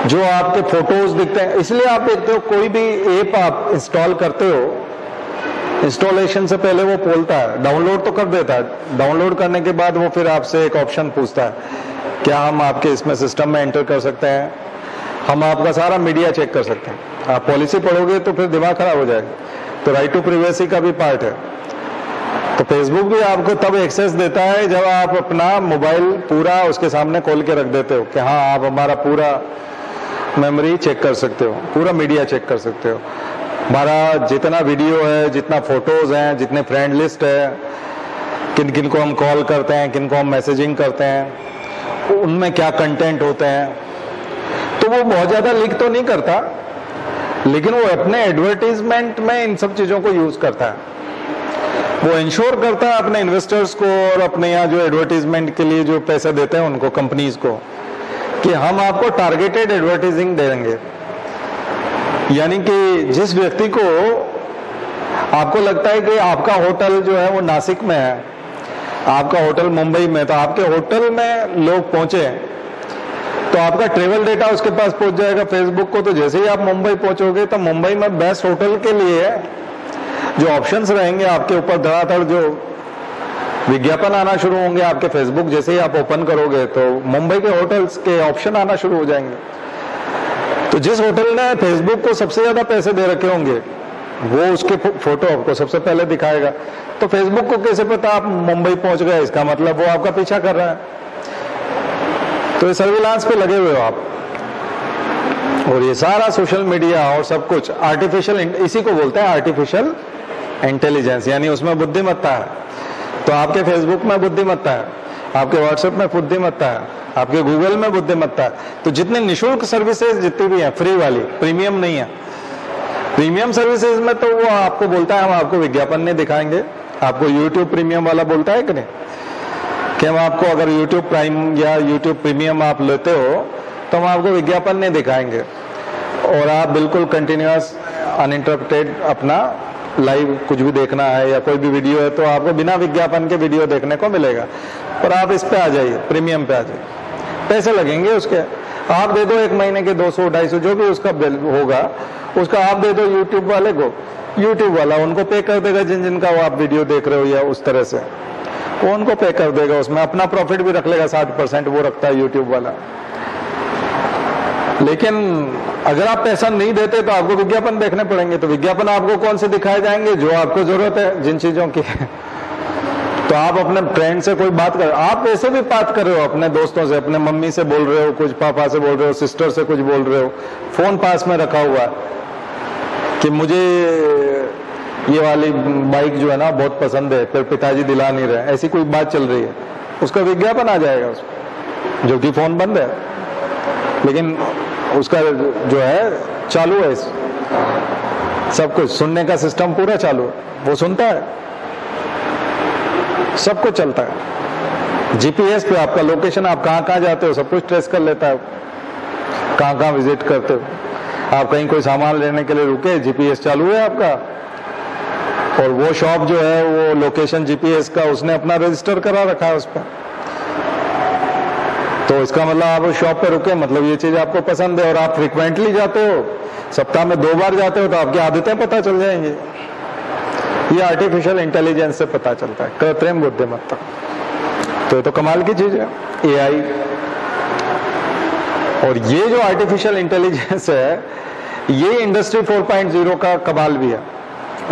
जो आपके फोटोज दिखते हैं। इसलिए आप देखते हो कोई भी ऐप आप इंस्टॉल करते हो, इंस्टॉलेशन से पहले वो बोलता है, डाउनलोड तो कर देता है, डाउनलोड करने के बाद वो फिर आपसे एक ऑप्शन पूछता है, क्या हम आपके इसमें सिस्टम में एंटर कर सकते हैं, हम आपका सारा मीडिया चेक कर सकते हैं। आप पॉलिसी पढ़ोगे तो फिर दिमाग खराब हो जाएगा। तो राइट टू प्राइवेसी का भी पार्ट है। तो फेसबुक भी आपको तब एक्सेस देता है जब आप अपना मोबाइल पूरा उसके सामने खोल के रख देते हो कि हाँ आप हमारा पूरा मेमोरी चेक कर सकते हो, पूरा मीडिया चेक कर सकते हो, हमारा जितना वीडियो है, जितना फोटोज हैं, जितने फ्रेंड लिस्ट है, किन किन को हम कॉल करते हैं, किन को हम मैसेजिंग करते हैं, उनमें क्या कंटेंट होते हैं। तो वो बहुत ज्यादा लीक तो नहीं करता, लेकिन वो अपने एडवर्टीजमेंट में इन सब चीजों को यूज करता है। वो इंश्योर करता है अपने इन्वेस्टर्स को और अपने यहाँ जो एडवर्टीजमेंट के लिए जो पैसे देते हैं उनको, कंपनीज को, कि हम आपको टारगेटेड एडवर्टाइजिंग देंगे। यानी कि जिस व्यक्ति को आपको लगता है कि आपका होटल जो है वो नासिक में है, आपका होटल मुंबई में, तो आपके होटल में लोग पहुंचे तो आपका ट्रेवल डेटा उसके पास पहुंच जाएगा फेसबुक को। तो जैसे ही आप मुंबई पहुंचोगे तो मुंबई में बेस्ट होटल के लिए जो ऑप्शंस रहेंगे आपके ऊपर धड़ाधड़ जो विज्ञापन आना शुरू होंगे आपके फेसबुक जैसे ही आप ओपन करोगे तो मुंबई के होटल्स के ऑप्शन आना शुरू हो जाएंगे। तो जिस होटल ने फेसबुक को सबसे ज्यादा पैसे दे रखे होंगे वो उसके फोटो आपको सबसे पहले दिखाएगा। तो फेसबुक को कैसे पता आप मुंबई पहुंच गए? इसका मतलब वो आपका पीछा कर रहा है। तो ये सर्विलांस पे लगे हुए हो आप। और ये सारा सोशल मीडिया और सब कुछ आर्टिफिशियल, इसी को बोलते हैं आर्टिफिशियल इंटेलिजेंस, यानी उसमें बुद्धिमत्ता है। तो आपके फेसबुक में बुद्धिमत्ता है, आपके व्हाट्सएप में बुद्धिमत्ता है, आपके गूगल में बुद्धिमत्ता है। तो जितने निःशुल्क सर्विसेज जितनी भी हैं, फ्री वाली, प्रीमियम नहीं है। प्रीमियम सर्विसेज में तो वो आपको बोलता है हम आपको विज्ञापन नहीं दिखाएंगे। आपको यूट्यूब प्रीमियम वाला बोलता है कि नहीं कि हम आपको अगर यूट्यूब प्राइम या यूट्यूब प्रीमियम आप लेते हो तो हम आपको विज्ञापन नहीं दिखाएंगे और आप बिल्कुल कंटिन्यूअस अनइंटरप्टेड अपना लाइव कुछ भी देखना है या कोई भी वीडियो है तो आपको बिना विज्ञापन के वीडियो देखने को मिलेगा। पर आप इस पे आ जाइए, प्रीमियम पे आ जाइए, पैसे लगेंगे उसके, आप दे दो 1 महीने के 200-250 जो भी उसका बिल होगा उसका आप दे दो यूट्यूब वाले को, यूट्यूब वाला उनको पे कर देगा जिनका वो आप वीडियो देख रहे हो या उस तरह से वो उनको पे कर देगा। उसमें अपना प्रॉफिट भी रख लेगा, 60% वो रखता है यूट्यूब वाला। लेकिन अगर आप पैसा नहीं देते तो आपको विज्ञापन देखने पड़ेंगे। तो विज्ञापन आपको कौन से दिखाए जाएंगे? जो आपको जरूरत है जिन चीजों की। तो आप अपने फ्रेंड से कोई बात कर, आप वैसे भी बात कर रहे हो अपने दोस्तों से, अपने मम्मी से बोल रहे हो कुछ, पापा से बोल रहे हो, सिस्टर से कुछ बोल रहे हो, फोन पास में रखा हुआ है कि मुझे ये वाली बाइक जो है ना बहुत पसंद है, फिर पिताजी दिला नहीं रहे, ऐसी कोई बात चल रही है, उसका विज्ञापन आ जाएगा उसमें, जो कि फोन बंद है लेकिन उसका जो है चालू है, सब कुछ सुनने का सिस्टम पूरा चालू है, वो सुनता है, सब कुछ चलता है। जीपीएस पे आपका लोकेशन, आप कहाँ कहाँ जाते हो सब कुछ ट्रेस कर लेता है, कहाँ कहाँ विजिट करते हो। आप कहीं कोई सामान लेने के लिए रुके, जीपीएस चालू है आपका, और वो शॉप जो है वो लोकेशन जीपीएस का उसने अपना रजिस्टर करा रखा है उस पर। तो इसका मतलब आप उस शॉप पे रुके, मतलब ये चीज आपको पसंद है और आप फ्रिक्वेंटली जाते हो, सप्ताह में 2 बार जाते हो, तो आपकी आदतें पता चल जाएंगी। ये आर्टिफिशियल इंटेलिजेंस से पता चलता है, कृत्रिम बुद्धिमत्ता। तो ये तो कमाल की चीज है एआई। और ये जो आर्टिफिशियल इंटेलिजेंस है ये इंडस्ट्री 4.0 का कमाल भी है।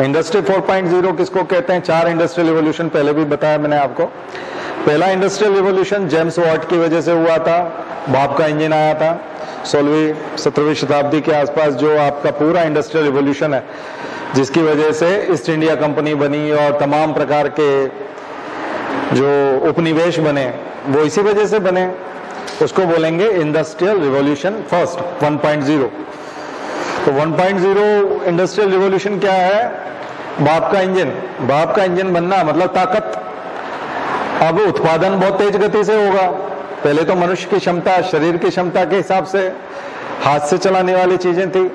इंडस्ट्री 4.0 किसको कहते हैं? 4 इंडस्ट्रियल रिवॉल्यूशन पहले भी बताया मैंने आपको। पहला इंडस्ट्रियल रिवॉल्यूशन जेम्स वॉट की वजह से हुआ था, भाप का इंजन आया था 16वीं-17वीं शताब्दी के आसपास, जो आपका पूरा इंडस्ट्रियल रिवॉल्यूशन है, जिसकी वजह से ईस्ट इंडिया कंपनी बनी और तमाम प्रकार के जो उपनिवेश बने वो इसी वजह से बने। उसको बोलेंगे इंडस्ट्रियल रिवॉल्यूशन फर्स्ट 1.0। तो 1.0 इंडस्ट्रियल रिवॉल्यूशन क्या है? भाप का इंजन। भाप का इंजन बनना मतलब ताकत। अब उत्पादन बहुत तेज गति से होगा। पहले तो मनुष्य की क्षमता, शरीर की क्षमता के हिसाब से हाथ से चलाने वाली चीजें थी,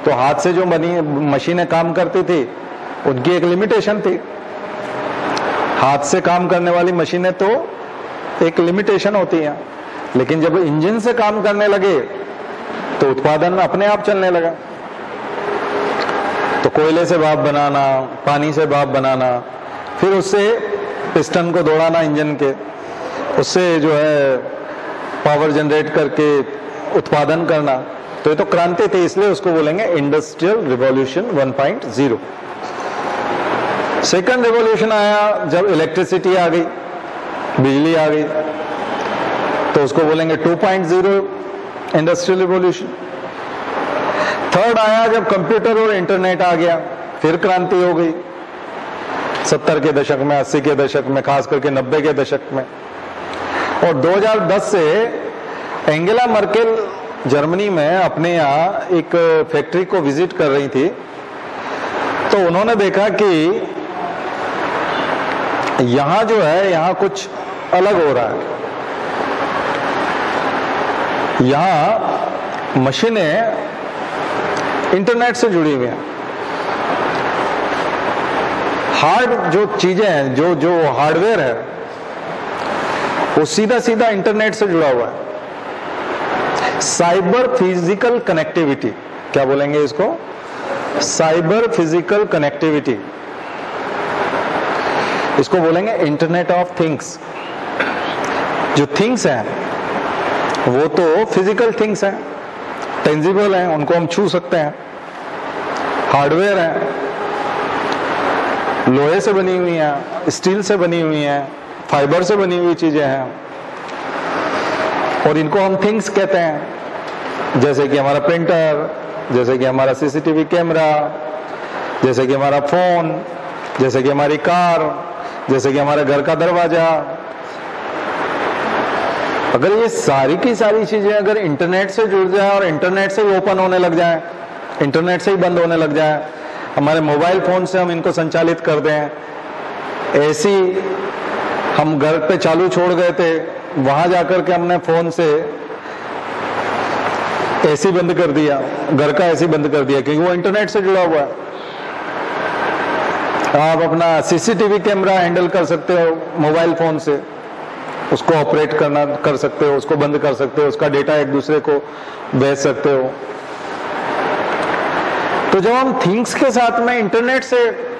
तो हाथ से जो बनी मशीनें काम करती थी उनकी एक लिमिटेशन थी। हाथ से काम करने वाली मशीनें तो एक लिमिटेशन होती है। लेकिन जब इंजन से काम करने लगे तो उत्पादन अपने आप चलने लगा। तो कोयले से भाप बनाना, पानी से भाप बनाना, फिर उससे पिस्टन को दौड़ाना इंजन के, उससे जो है पावर जनरेट करके उत्पादन करना, तो ये तो क्रांति थी, इसलिए उसको बोलेंगे इंडस्ट्रियल रिवॉल्यूशन 1.0। सेकंड रिवॉल्यूशन आया जब इलेक्ट्रिसिटी आ गई, बिजली आ गई, तो उसको बोलेंगे 2.0 इंडस्ट्रियल रिवॉल्यूशन। थर्ड आया जब कंप्यूटर और इंटरनेट आ गया, फिर क्रांति हो गई 70 के दशक में, 80 के दशक में, खास करके 90 के दशक में। और 2010 से एंगेला मर्केल जर्मनी में अपने यहाँ एक फैक्ट्री को विजिट कर रही थी, तो उन्होंने देखा कि यहां जो है, यहां कुछ अलग हो रहा है। यहां मशीनें इंटरनेट से जुड़ी हुई हैं। हार्ड जो चीजें हैं, जो हार्डवेयर है, वो सीधा सीधा इंटरनेट से जुड़ा हुआ है। साइबर फिजिकल कनेक्टिविटी, क्या बोलेंगे इसको? साइबर फिजिकल कनेक्टिविटी, इसको बोलेंगे इंटरनेट ऑफ थिंग्स। जो थिंग्स हैं वो तो फिजिकल थिंग्स हैं, टेंजिबल हैं, उनको हम छू सकते हैं, हार्डवेयर हैं, लोहे से बनी हुई हैं, स्टील से बनी हुई हैं, फाइबर से बनी हुई चीजें हैं, और इनको हम थिंग्स कहते हैं। जैसे कि हमारा प्रिंटर, जैसे कि हमारा सीसीटीवी कैमरा, जैसे कि हमारा फोन, जैसे कि हमारी कार, जैसे कि हमारे घर का दरवाजा। अगर ये सारी की सारी चीजें अगर इंटरनेट से जुड़ जाए और इंटरनेट से ही ओपन होने लग जाए, इंटरनेट से ही बंद होने लग जाए, हमारे मोबाइल फोन से हम इनको संचालित कर दें, ऐसी हम घर पे चालू छोड़ गए थे, वहां जाकर के हमने फोन से एसी बंद कर दिया, घर का एसी बंद कर दिया, क्योंकि वो इंटरनेट से जुड़ा हुआ है। आप अपना सीसीटीवी कैमरा हैंडल कर सकते हो मोबाइल फोन से, उसको ऑपरेट कर सकते हो, उसको बंद कर सकते हो, उसका डेटा एक दूसरे को भेज सकते हो। तो जब हम थिंग्स के साथ में इंटरनेट से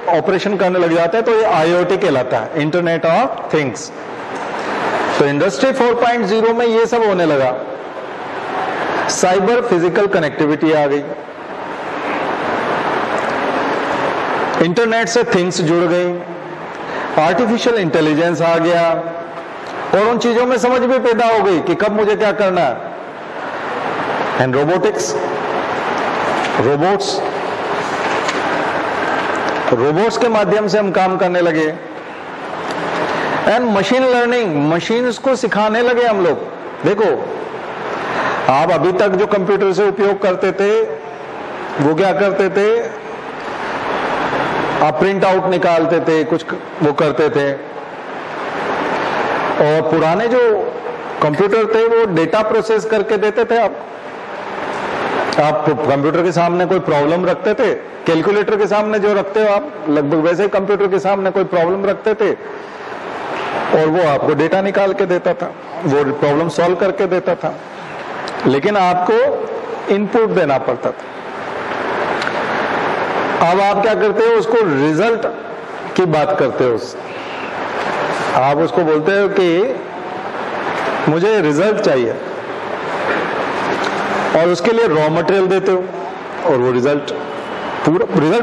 ऑपरेशन करने लग जाते हैं तो ये IoT कहलाता है, इंटरनेट ऑफ थिंग्स। तो इंडस्ट्री 4.0 में ये सब होने लगा। साइबर फिजिकल कनेक्टिविटी आ गई, इंटरनेट से थिंग्स जुड़ गई, आर्टिफिशियल इंटेलिजेंस आ गया, और उन चीजों में समझ भी पैदा हो गई कि कब मुझे क्या करना है। एंड रोबोटिक्स, रोबोट्स के माध्यम से हम काम करने लगे। एंड मशीन लर्निंग, मशीन्स को सिखाने लगे हम लोग। देखो, आप अभी तक जो कंप्यूटर से उपयोग करते थे वो क्या करते थे, आप प्रिंट आउट निकालते थे, कुछ वो करते थे, और पुराने जो कंप्यूटर थे वो डेटा प्रोसेस करके देते थे। आप कंप्यूटर के सामने कोई प्रॉब्लम रखते थे, कैलकुलेटर के सामने जो रखते हो आप, लगभग वैसे ही कंप्यूटर के सामने कोई प्रॉब्लम रखते थे और वो आपको डेटा निकाल के देता था, वो प्रॉब्लम सॉल्व करके देता था, लेकिन आपको इनपुट देना पड़ता था। अब आप क्या करते हो, उसको रिजल्ट की बात करते हो, आप उसको बोलते हो कि मुझे रिजल्ट चाहिए, और उसके लिए रॉ मटेरियल देते हो, और वो रिजल्ट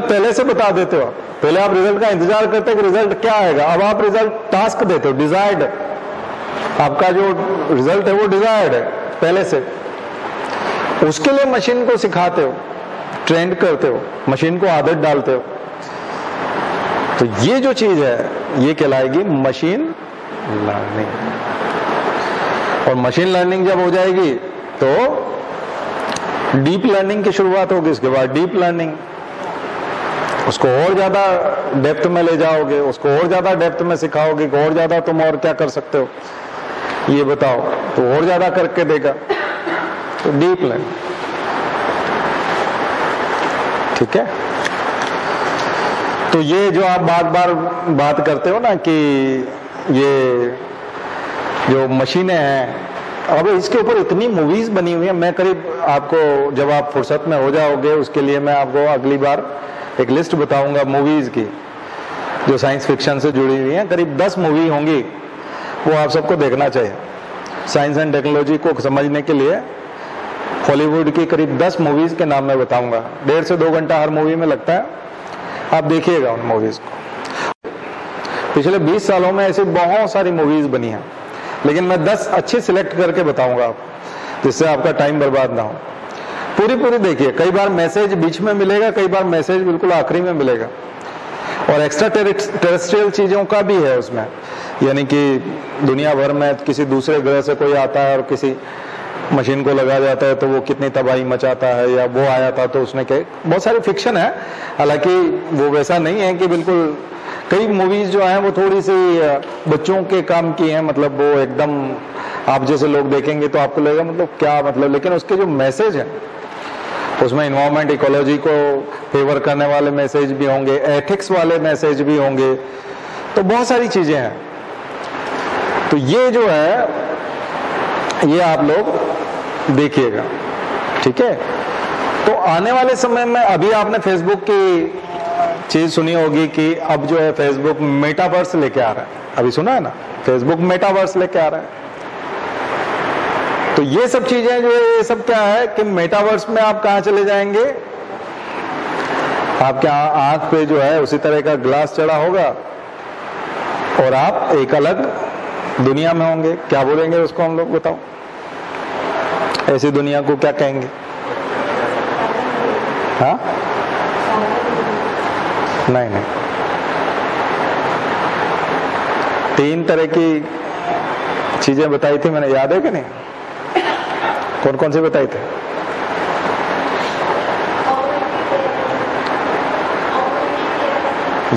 पहले से बता देते हो। पहले आप रिजल्ट का इंतजार करते हो कि रिजल्ट क्या आएगा, अब आप रिजल्ट टास्क देते हो, डिजायर्ड, आपका जो रिजल्ट है वो डिजायर्ड है पहले से। उसके लिए मशीन को सिखाते हो, ट्रेंड करते हो, मशीन को आदत डालते हो। तो ये जो चीज है ये कहलाएगी मशीन लर्निंग। और मशीन लर्निंग जब हो जाएगी तो डीप लर्निंग की शुरुआत होगी। इसके बाद डीप लर्निंग, उसको और ज्यादा डेप्थ में ले जाओगे, उसको और ज्यादा डेप्थ में सिखाओगे कि और ज्यादा तुम और क्या कर सकते हो ये बताओ, तो और ज्यादा करके देगा, तो डीप लर्निंग। ठीक है, तो ये जो आप बार बात करते हो ना कि ये जो मशीनें हैं अब इसके ऊपर इतनी मूवीज बनी हुई है, मैं करीब आपको जब आप फुर्सत में हो जाओगे उसके लिए मैं आपको अगली बार एक लिस्ट बताऊंगा मूवीज की जो साइंस फिक्शन से जुड़ी हुई हैं। करीब 10 मूवी होंगी, वो आप सबको देखना चाहिए। साइंस एंड टेक्नोलॉजी को समझने के लिए हॉलीवुड की करीब 10 मूवीज के नाम मैं बताऊंगा। 1.5 से 2 घंटा हर मूवी में लगता है, आप देखिएगा उन मूवीज को। पिछले 20 सालों में ऐसी बहुत सारी मूवीज बनी हैं, लेकिन मैं 10 अच्छी सिलेक्ट करके बताऊंगा आप, जिससे आपका टाइम बर्बाद ना हो। पूरी देखिए। कई बार मैसेज बीच में मिलेगा, कई बार मैसेज बिल्कुल आखिरी में मिलेगा, और एक्स्ट्रा टेरेस्ट्रियल चीजों का भी है उसमें, यानी कि दुनिया भर में किसी दूसरे ग्रह से कोई आता है और किसी मशीन को लगा जाता है तो वो कितनी तबाही मचाता है, या वो आया था तो उसने क्या, बहुत सारी फिक्शन है। हालांकि वो वैसा नहीं है कि बिल्कुल, कई मूवीज जो हैं वो थोड़ी सी बच्चों के काम की हैं, मतलब वो एकदम आप जैसे लोग देखेंगे तो आपको लगेगा मतलब क्या मतलब, लेकिन उसके जो मैसेज है उसमें एनवायरमेंट इकोलॉजी को फेवर करने वाले मैसेज भी होंगे, एथिक्स वाले मैसेज भी होंगे, तो बहुत सारी चीजें हैं। तो ये जो है ये आप लोग देखिएगा, ठीक है। तो आने वाले समय में, अभी आपने फेसबुक की चीज सुनी होगी कि अब जो है फेसबुक मेटावर्स लेके आ रहा है, अभी सुना है ना, फेसबुक मेटावर्स लेके आ रहा है। तो ये सब चीजें जो है, ये सब क्या है कि मेटावर्स में आप कहां चले जाएंगे, आपके आंख पे जो है उसी तरह का ग्लास चढ़ा होगा और आप एक अलग दुनिया में होंगे। क्या बोलेंगे उसको हम लोग, बताओ, ऐसी दुनिया को क्या कहेंगे? हाँ, नहीं, 3 तरह की चीजें बताई थी मैंने, याद है कि नहीं? कौन कौन सी बताई थी?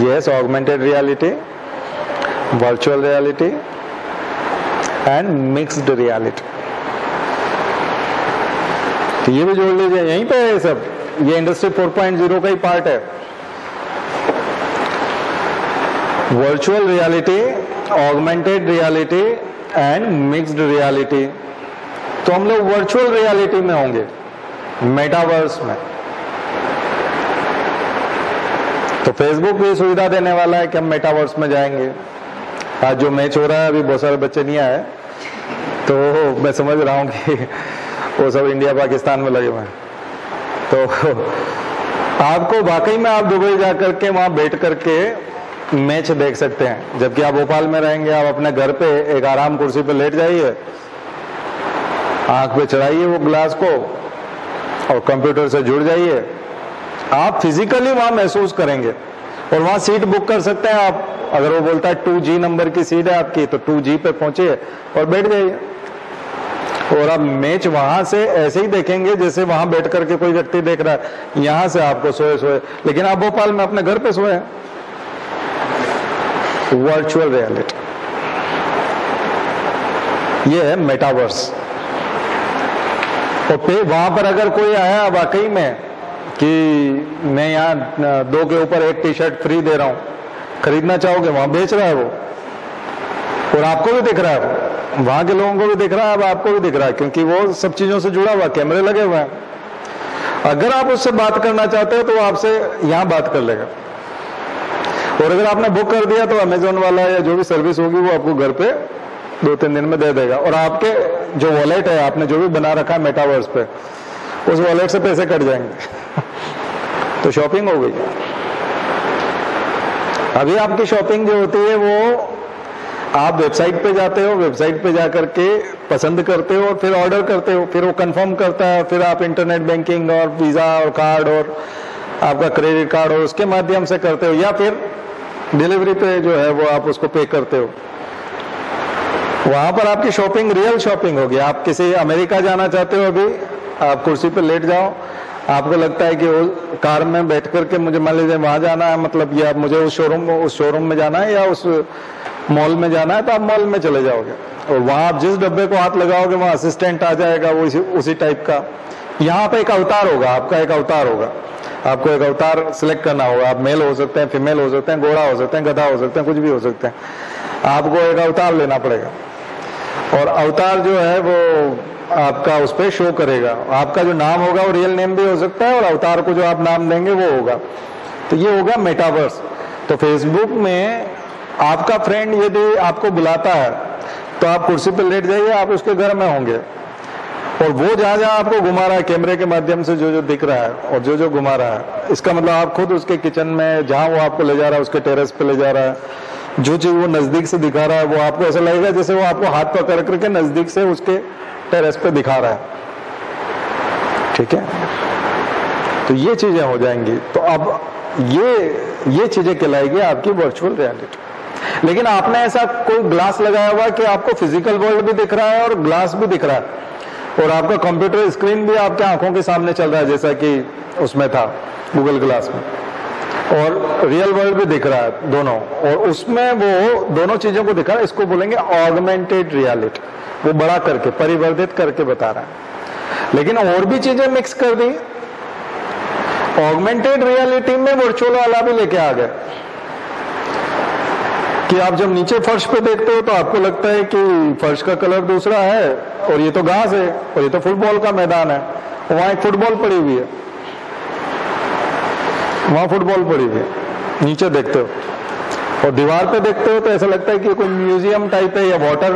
Yes, augmented reality, virtual reality and mixed reality. तो ये भी जोड़ लीजिए, यहीं पे है सब, ये इंडस्ट्री 4.0 का ही पार्ट है। Virtual reality, augmented reality and mixed reality. तो हम लोग वर्चुअल रियलिटी में होंगे, मेटावर्स में। तो फेसबुक भी सुविधा देने वाला है कि हम मेटावर्स में जाएंगे। आज जो मैच हो रहा है, अभी बहुत सारे बच्चे नहीं आए, तो मैं समझ रहा हूं कि वो सब इंडिया पाकिस्तान में लगे हुए हैं। तो आपको वाकई में आप दुबई जाकर के वहां बैठ करके मैच देख सकते हैं, जबकि आप भोपाल में रहेंगे। आप अपने घर पे एक आराम कुर्सी पे लेट जाइए, आंख पे चढ़ाइए वो ग्लास को और कंप्यूटर से जुड़ जाइए, आप फिजिकली वहां महसूस करेंगे। और वहां सीट बुक कर सकते हैं आप, अगर वो बोलता है 2G नंबर की सीट है आपकी, तो 2G पे पहुंचे और बैठ जाइए। और आप मैच वहां से ऐसे ही देखेंगे जैसे वहां बैठ करके कोई व्यक्ति देख रहा है, यहां से आपको सोए, लेकिन आप भोपाल में अपने घर पे सोए हैं। वर्चुअल रियलिटी, ये है मेटावर्स। और वहां पर अगर कोई आया वाकई में कि मैं यहाँ 2 के ऊपर 1 टी-शर्ट फ्री दे रहा हूं, खरीदना चाहोगे, वहां बेच रहा है वो, और आपको भी दिख रहा है, वो वहां के लोगों को भी दिख रहा है, अब आपको भी दिख रहा है, क्योंकि वो सब चीजों से जुड़ा हुआ, कैमरे लगे हुए हैं। अगर आप उससे बात करना चाहते हो तो वो आपसे यहां बात कर लेगा। और अगर आपने बुक कर दिया तो अमेजोन वाला या जो भी सर्विस होगी वो आपको घर पे 2-3 दिन में दे देगा। और आपके जो वॉलेट है, आपने जो भी बना रखा है मेटावर्स पे, उस वॉलेट से पैसे कट जाएंगे। तो शॉपिंग हो गई। अभी आपकी शॉपिंग जो होती है वो आप वेबसाइट पे जाते हो, वेबसाइट पे जाकर के पसंद करते हो और फिर ऑर्डर करते हो, फिर वो कंफर्म करता है, फिर आप इंटरनेट बैंकिंग और वीजा और कार्ड और आपका क्रेडिट कार्ड और उसके माध्यम से करते हो, या फिर डिलीवरी पे जो है वो आप उसको पे करते हो। वहां पर आपकी शॉपिंग रियल शॉपिंग होगी। आप किसी अमेरिका जाना चाहते हो, अभी आप कुर्सी पे लेट जाओ, आपको लगता है कि वो कार में बैठ करके मुझे मान लीजिए वहां जाना है, मतलब या मुझे उस शोरूम में जाना है या उस मॉल में जाना है, तो आप मॉल में चले जाओगे और वहां आप जिस डब्बे को हाथ लगाओगे वहां असिस्टेंट आ जाएगा, वो उसी टाइप का। यहाँ पे एक अवतार होगा, आपका एक अवतार होगा, आपको एक अवतार सिलेक्ट करना होगा। आप मेल हो सकते हैं, फीमेल हो सकते हैं, घोड़ा हो सकते हैं, गधा हो सकते हैं, कुछ भी हो सकते हैं। आपको एक अवतार लेना पड़ेगा और अवतार जो है वो आपका उस पर शो करेगा, आपका जो नाम होगा वो रियल नेम भी हो सकता है और अवतार को जो आप नाम देंगे वो होगा। तो ये होगा मेटावर्स। तो फेसबुक में आपका फ्रेंड यदि आपको बुलाता है तो आप कुर्सी पर लेट जाइए, आप उसके घर में होंगे और वो जहां जहां आपको घुमा रहा है कैमरे के माध्यम से, जो जो दिख रहा है और जो जो घुमा रहा है, इसका मतलब आप खुद उसके किचन में जहां वो आपको ले जा रहा है उसके टेरेस पे ले जा रहा है, जो चीज वो नजदीक से दिखा रहा है वो आपको ऐसा लगेगा जैसे वो आपको हाथ पकड़ करके नजदीक से उसके टेरेस पे दिखा रहा है। ठीक है, तो ये चीजें हो जाएंगी। तो अब ये चीजें कहलाएगी आपकी वर्चुअल रियलिटी। लेकिन आपने ऐसा कोई ग्लास लगाया हुआ कि आपको फिजिकल वर्ल्ड भी दिख रहा है और ग्लास भी दिख रहा है और आपका कंप्यूटर स्क्रीन भी आपके आंखों के सामने चल रहा है, जैसा कि उसमें था गूगल ग्लास में, और रियल वर्ल्ड भी दिख रहा है दोनों, और उसमें वो दोनों चीजों को दिखा रहा है। इसको बोलेंगे ऑगमेंटेड रियलिटी। वो बड़ा करके परिवर्धित करके बता रहा है। लेकिन और भी चीजें मिक्स कर दी। ऑगमेंटेड रियलिटी में वर्चुअल वाला भी लेके आ गए कि आप जब नीचे फर्श पे देखते हो तो आपको लगता है कि फर्श का कलर दूसरा है और ये तो घास है और ये तो फुटबॉल का मैदान है, वहां एक फुटबॉल पड़ी हुई है, वहां फुटबॉल पड़ी हुई है, नीचे देखते हो। और दीवार पे देखते हो तो ऐसा लगता है कि कोई म्यूजियम टाइप है या वाटर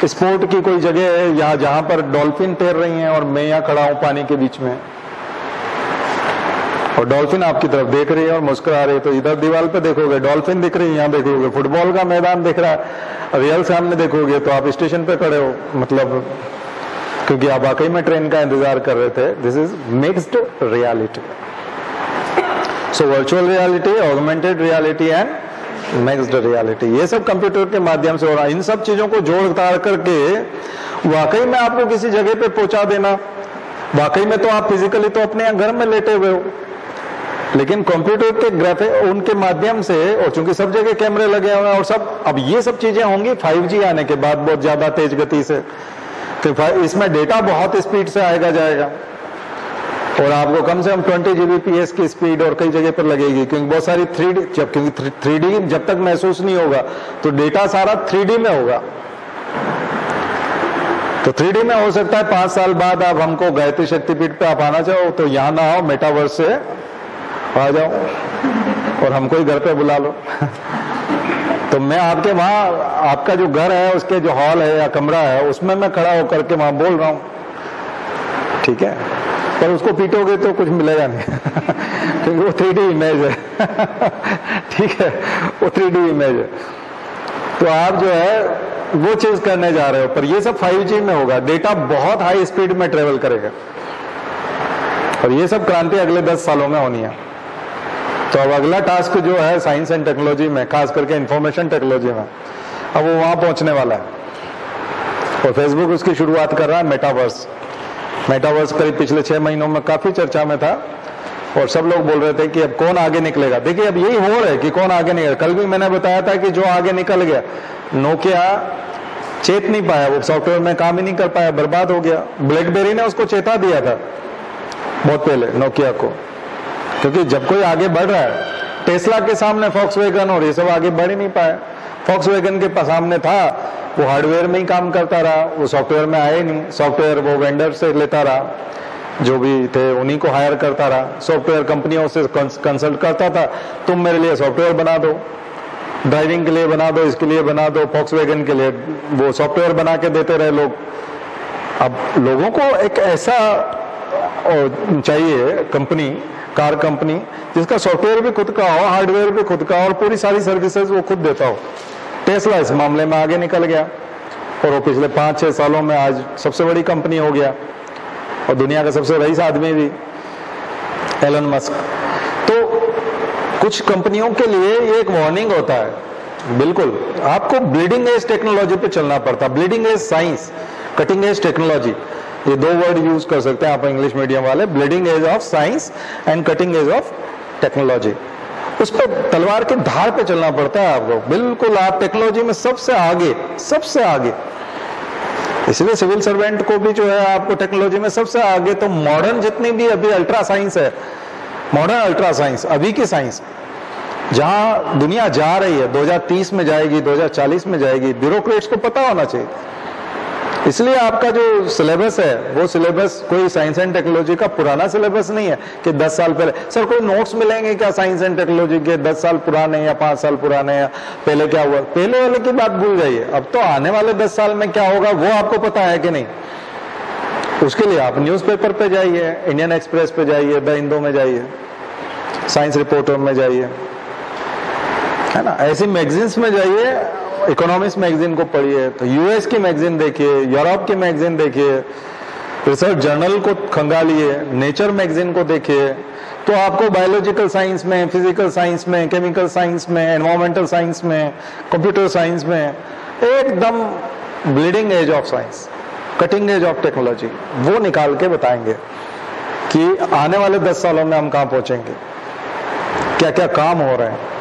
स्पोर्ट की कोई जगह है, यहाँ जहां पर डॉल्फिन तैर रही हैं और मैं यहाँ खड़ा हूं पानी के बीच में और डॉल्फिन आपकी तरफ देख रही है और मुस्कुरा रही है। तो इधर दीवार पे देखोगे डॉल्फिन दिख रही है, यहाँ देखोगे फुटबॉल का मैदान दिख रहा है, रियल सामने देखोगे तो आप स्टेशन पे खड़े हो, मतलब क्योंकि आप वाकई में ट्रेन का इंतजार कर रहे थे। This is mixed reality. So virtual reality, augmented reality and mixed reality, ये सब कंप्यूटर के माध्यम से हो रहा है। इन सब चीजों को जोड़ ताड़ करके वाकई में आपको किसी जगह पे पहुंचा देना। वाकई में तो आप फिजिकली तो अपने घर में लेटे हुए हो, लेकिन कंप्यूटर के ग्राफिक उनके माध्यम से, और चूंकि सब जगह कैमरे लगे हुए हैं और सब, अब ये सब चीजें होंगी 5G आने के बाद बहुत ज्यादा तेज गति से। तो इसमें डेटा बहुत स्पीड से आएगा जाएगा और आपको कम से कम 20 Gbps की स्पीड और कई जगह पर लगेगी, क्योंकि बहुत सारी 3D, क्योंकि 3D जब तक महसूस नहीं होगा तो डेटा सारा 3D में होगा। तो 3D में हो सकता है 5 साल बाद आप हमको गायत्री शक्तिपीठ पे आप आना चाहो तो यहाँ ना आओ, मेटावर्स से आ जाओ और हमको ही घर पे बुला लो तो मैं आपके वहां, आपका जो घर है उसके जो हॉल है या कमरा है उसमें मैं खड़ा होकर के वहां बोल रहा हूं। ठीक है, पर उसको पीटोगे तो कुछ मिलेगा नहीं क्योंकि वो 3D इमेज है ठीक है, वो 3D इमेज है। तो आप जो है वो चीज करने जा रहे हो, पर ये सब 5G में होगा। डेटा बहुत हाई स्पीड में ट्रेवल करेगा और ये सब क्रांति अगले 10 सालों में होनी है। तो अब अगला टास्क जो है साइंस एंड टेक्नोलॉजी में, खास करके इंफॉर्मेशन टेक्नोलॉजी में, अब वो वहां पहुंचने वाला है। और फेसबुक उसकी शुरुआत कर रहा है मेटावर्स। मेटावर्स करीब पिछले 6 महीनों में काफी चर्चा में था और सब लोग बोल रहे थे कि अब कौन आगे निकलेगा। देखिए अब यही हो रहा है कि कौन आगे निकलेगा। कल भी मैंने बताया था कि जो आगे निकल गया, नोकिया चेत नहीं पाया, वो सॉफ्टवेयर में काम ही नहीं कर पाया, बर्बाद हो गया। ब्लैकबेरी ने उसको चेता दिया था बहुत पहले नोकिया को, क्योंकि जब कोई आगे बढ़ रहा है, टेस्ला के सामने फॉक्सवैगन और ये सब आगे बढ़ ही नहीं पाए। फॉक्सवैगन के सामने था, वो हार्डवेयर में ही काम करता रहा, वो सॉफ्टवेयर में आए नहीं। सॉफ्टवेयर वो वेंडर से लेता रहा, जो भी थे उन्हीं को हायर करता रहा। सॉफ्टवेयर कंपनियों से कंसल्ट करता था, तुम मेरे लिए सॉफ्टवेयर बना दो, ड्राइविंग के लिए बना दो, इसके लिए बना दो, फॉक्सवैगन के लिए वो सॉफ्टवेयर बना के देते रहे लोग। अब लोगों को एक ऐसा चाहिए कंपनी, कार कंपनी, जिसका सॉफ्टवेयर भी खुद का हो, हार्डवेयर भी खुद का हो और पूरी सारी सर्विसेज वो खुद देता हो। टेस्ला इस मामले में आगे निकल गया और वो पिछले 5-6 सालों में आज सबसे बड़ी कंपनी हो गया और दुनिया का सबसे रईस आदमी भी, एलन मस्क। तो कुछ कंपनियों के लिए ये एक वार्निंग होता है, बिल्कुल आपको ब्लीडिंग एज टेक्नोलॉजी पे चलना पड़ता है। Bleeding edge science, cutting edge technology, ये 2 वर्ड यूज कर सकते हैं आप इंग्लिश मीडियम वाले, bleeding edge of science and cutting edge of technology. उस पर तलवार की धार पे चलना पड़ता है आपको, बिल्कुल आप टेक्नोलॉजी में सबसे आगे, सबसे आगे। इसलिए सिविल सर्वेंट को भी जो है आपको टेक्नोलॉजी में सबसे आगे। तो मॉडर्न जितनी भी अभी अल्ट्रा साइंस है, मॉडर्न अल्ट्रा साइंस, अभी की साइंस, जहां दुनिया जा रही है, 2030 में जाएगी, 2040 में जाएगी, ब्यूरोक्रेट्स को पता होना चाहिए। इसलिए आपका जो सिलेबस है वो सिलेबस कोई साइंस एंड टेक्नोलॉजी का पुराना सिलेबस नहीं है कि 10 साल पहले। सर कोई नोट्स मिलेंगे क्या साइंस एंड टेक्नोलॉजी के 10 साल पुराने या 5 साल पुराने, या पहले क्या हुआ? पहले वाले की बात भूल जाइए, अब तो आने वाले 10 साल में क्या होगा वो आपको पता है कि नहीं। उसके लिए आप न्यूज़पेपर पे जाइए, इंडियन एक्सप्रेस पे जाइए, द हिंदू में जाइए, साइंस रिपोर्टर में जाइए, है ना, ऐसी मैगजीन्स में जाइए, इकोनॉमिक्स मैगजीन को पढ़िए, तो यूएस की मैगजीन देखिए, यूरोप की मैगजीन देखिए, रिसर्च जर्नल को खंगालिए, नेचर मैगजीन को देखिए, तो आपको बायोलॉजिकल साइंस में, फिजिकल साइंस में, केमिकल साइंस में, एनवायरमेंटल साइंस में, कंप्यूटर साइंस में एकदम bleeding edge of science, cutting edge of technology वो निकाल के बताएंगे कि आने वाले 10 सालों में हम कहां पहुंचेंगे, क्या क्या काम हो रहे हैं।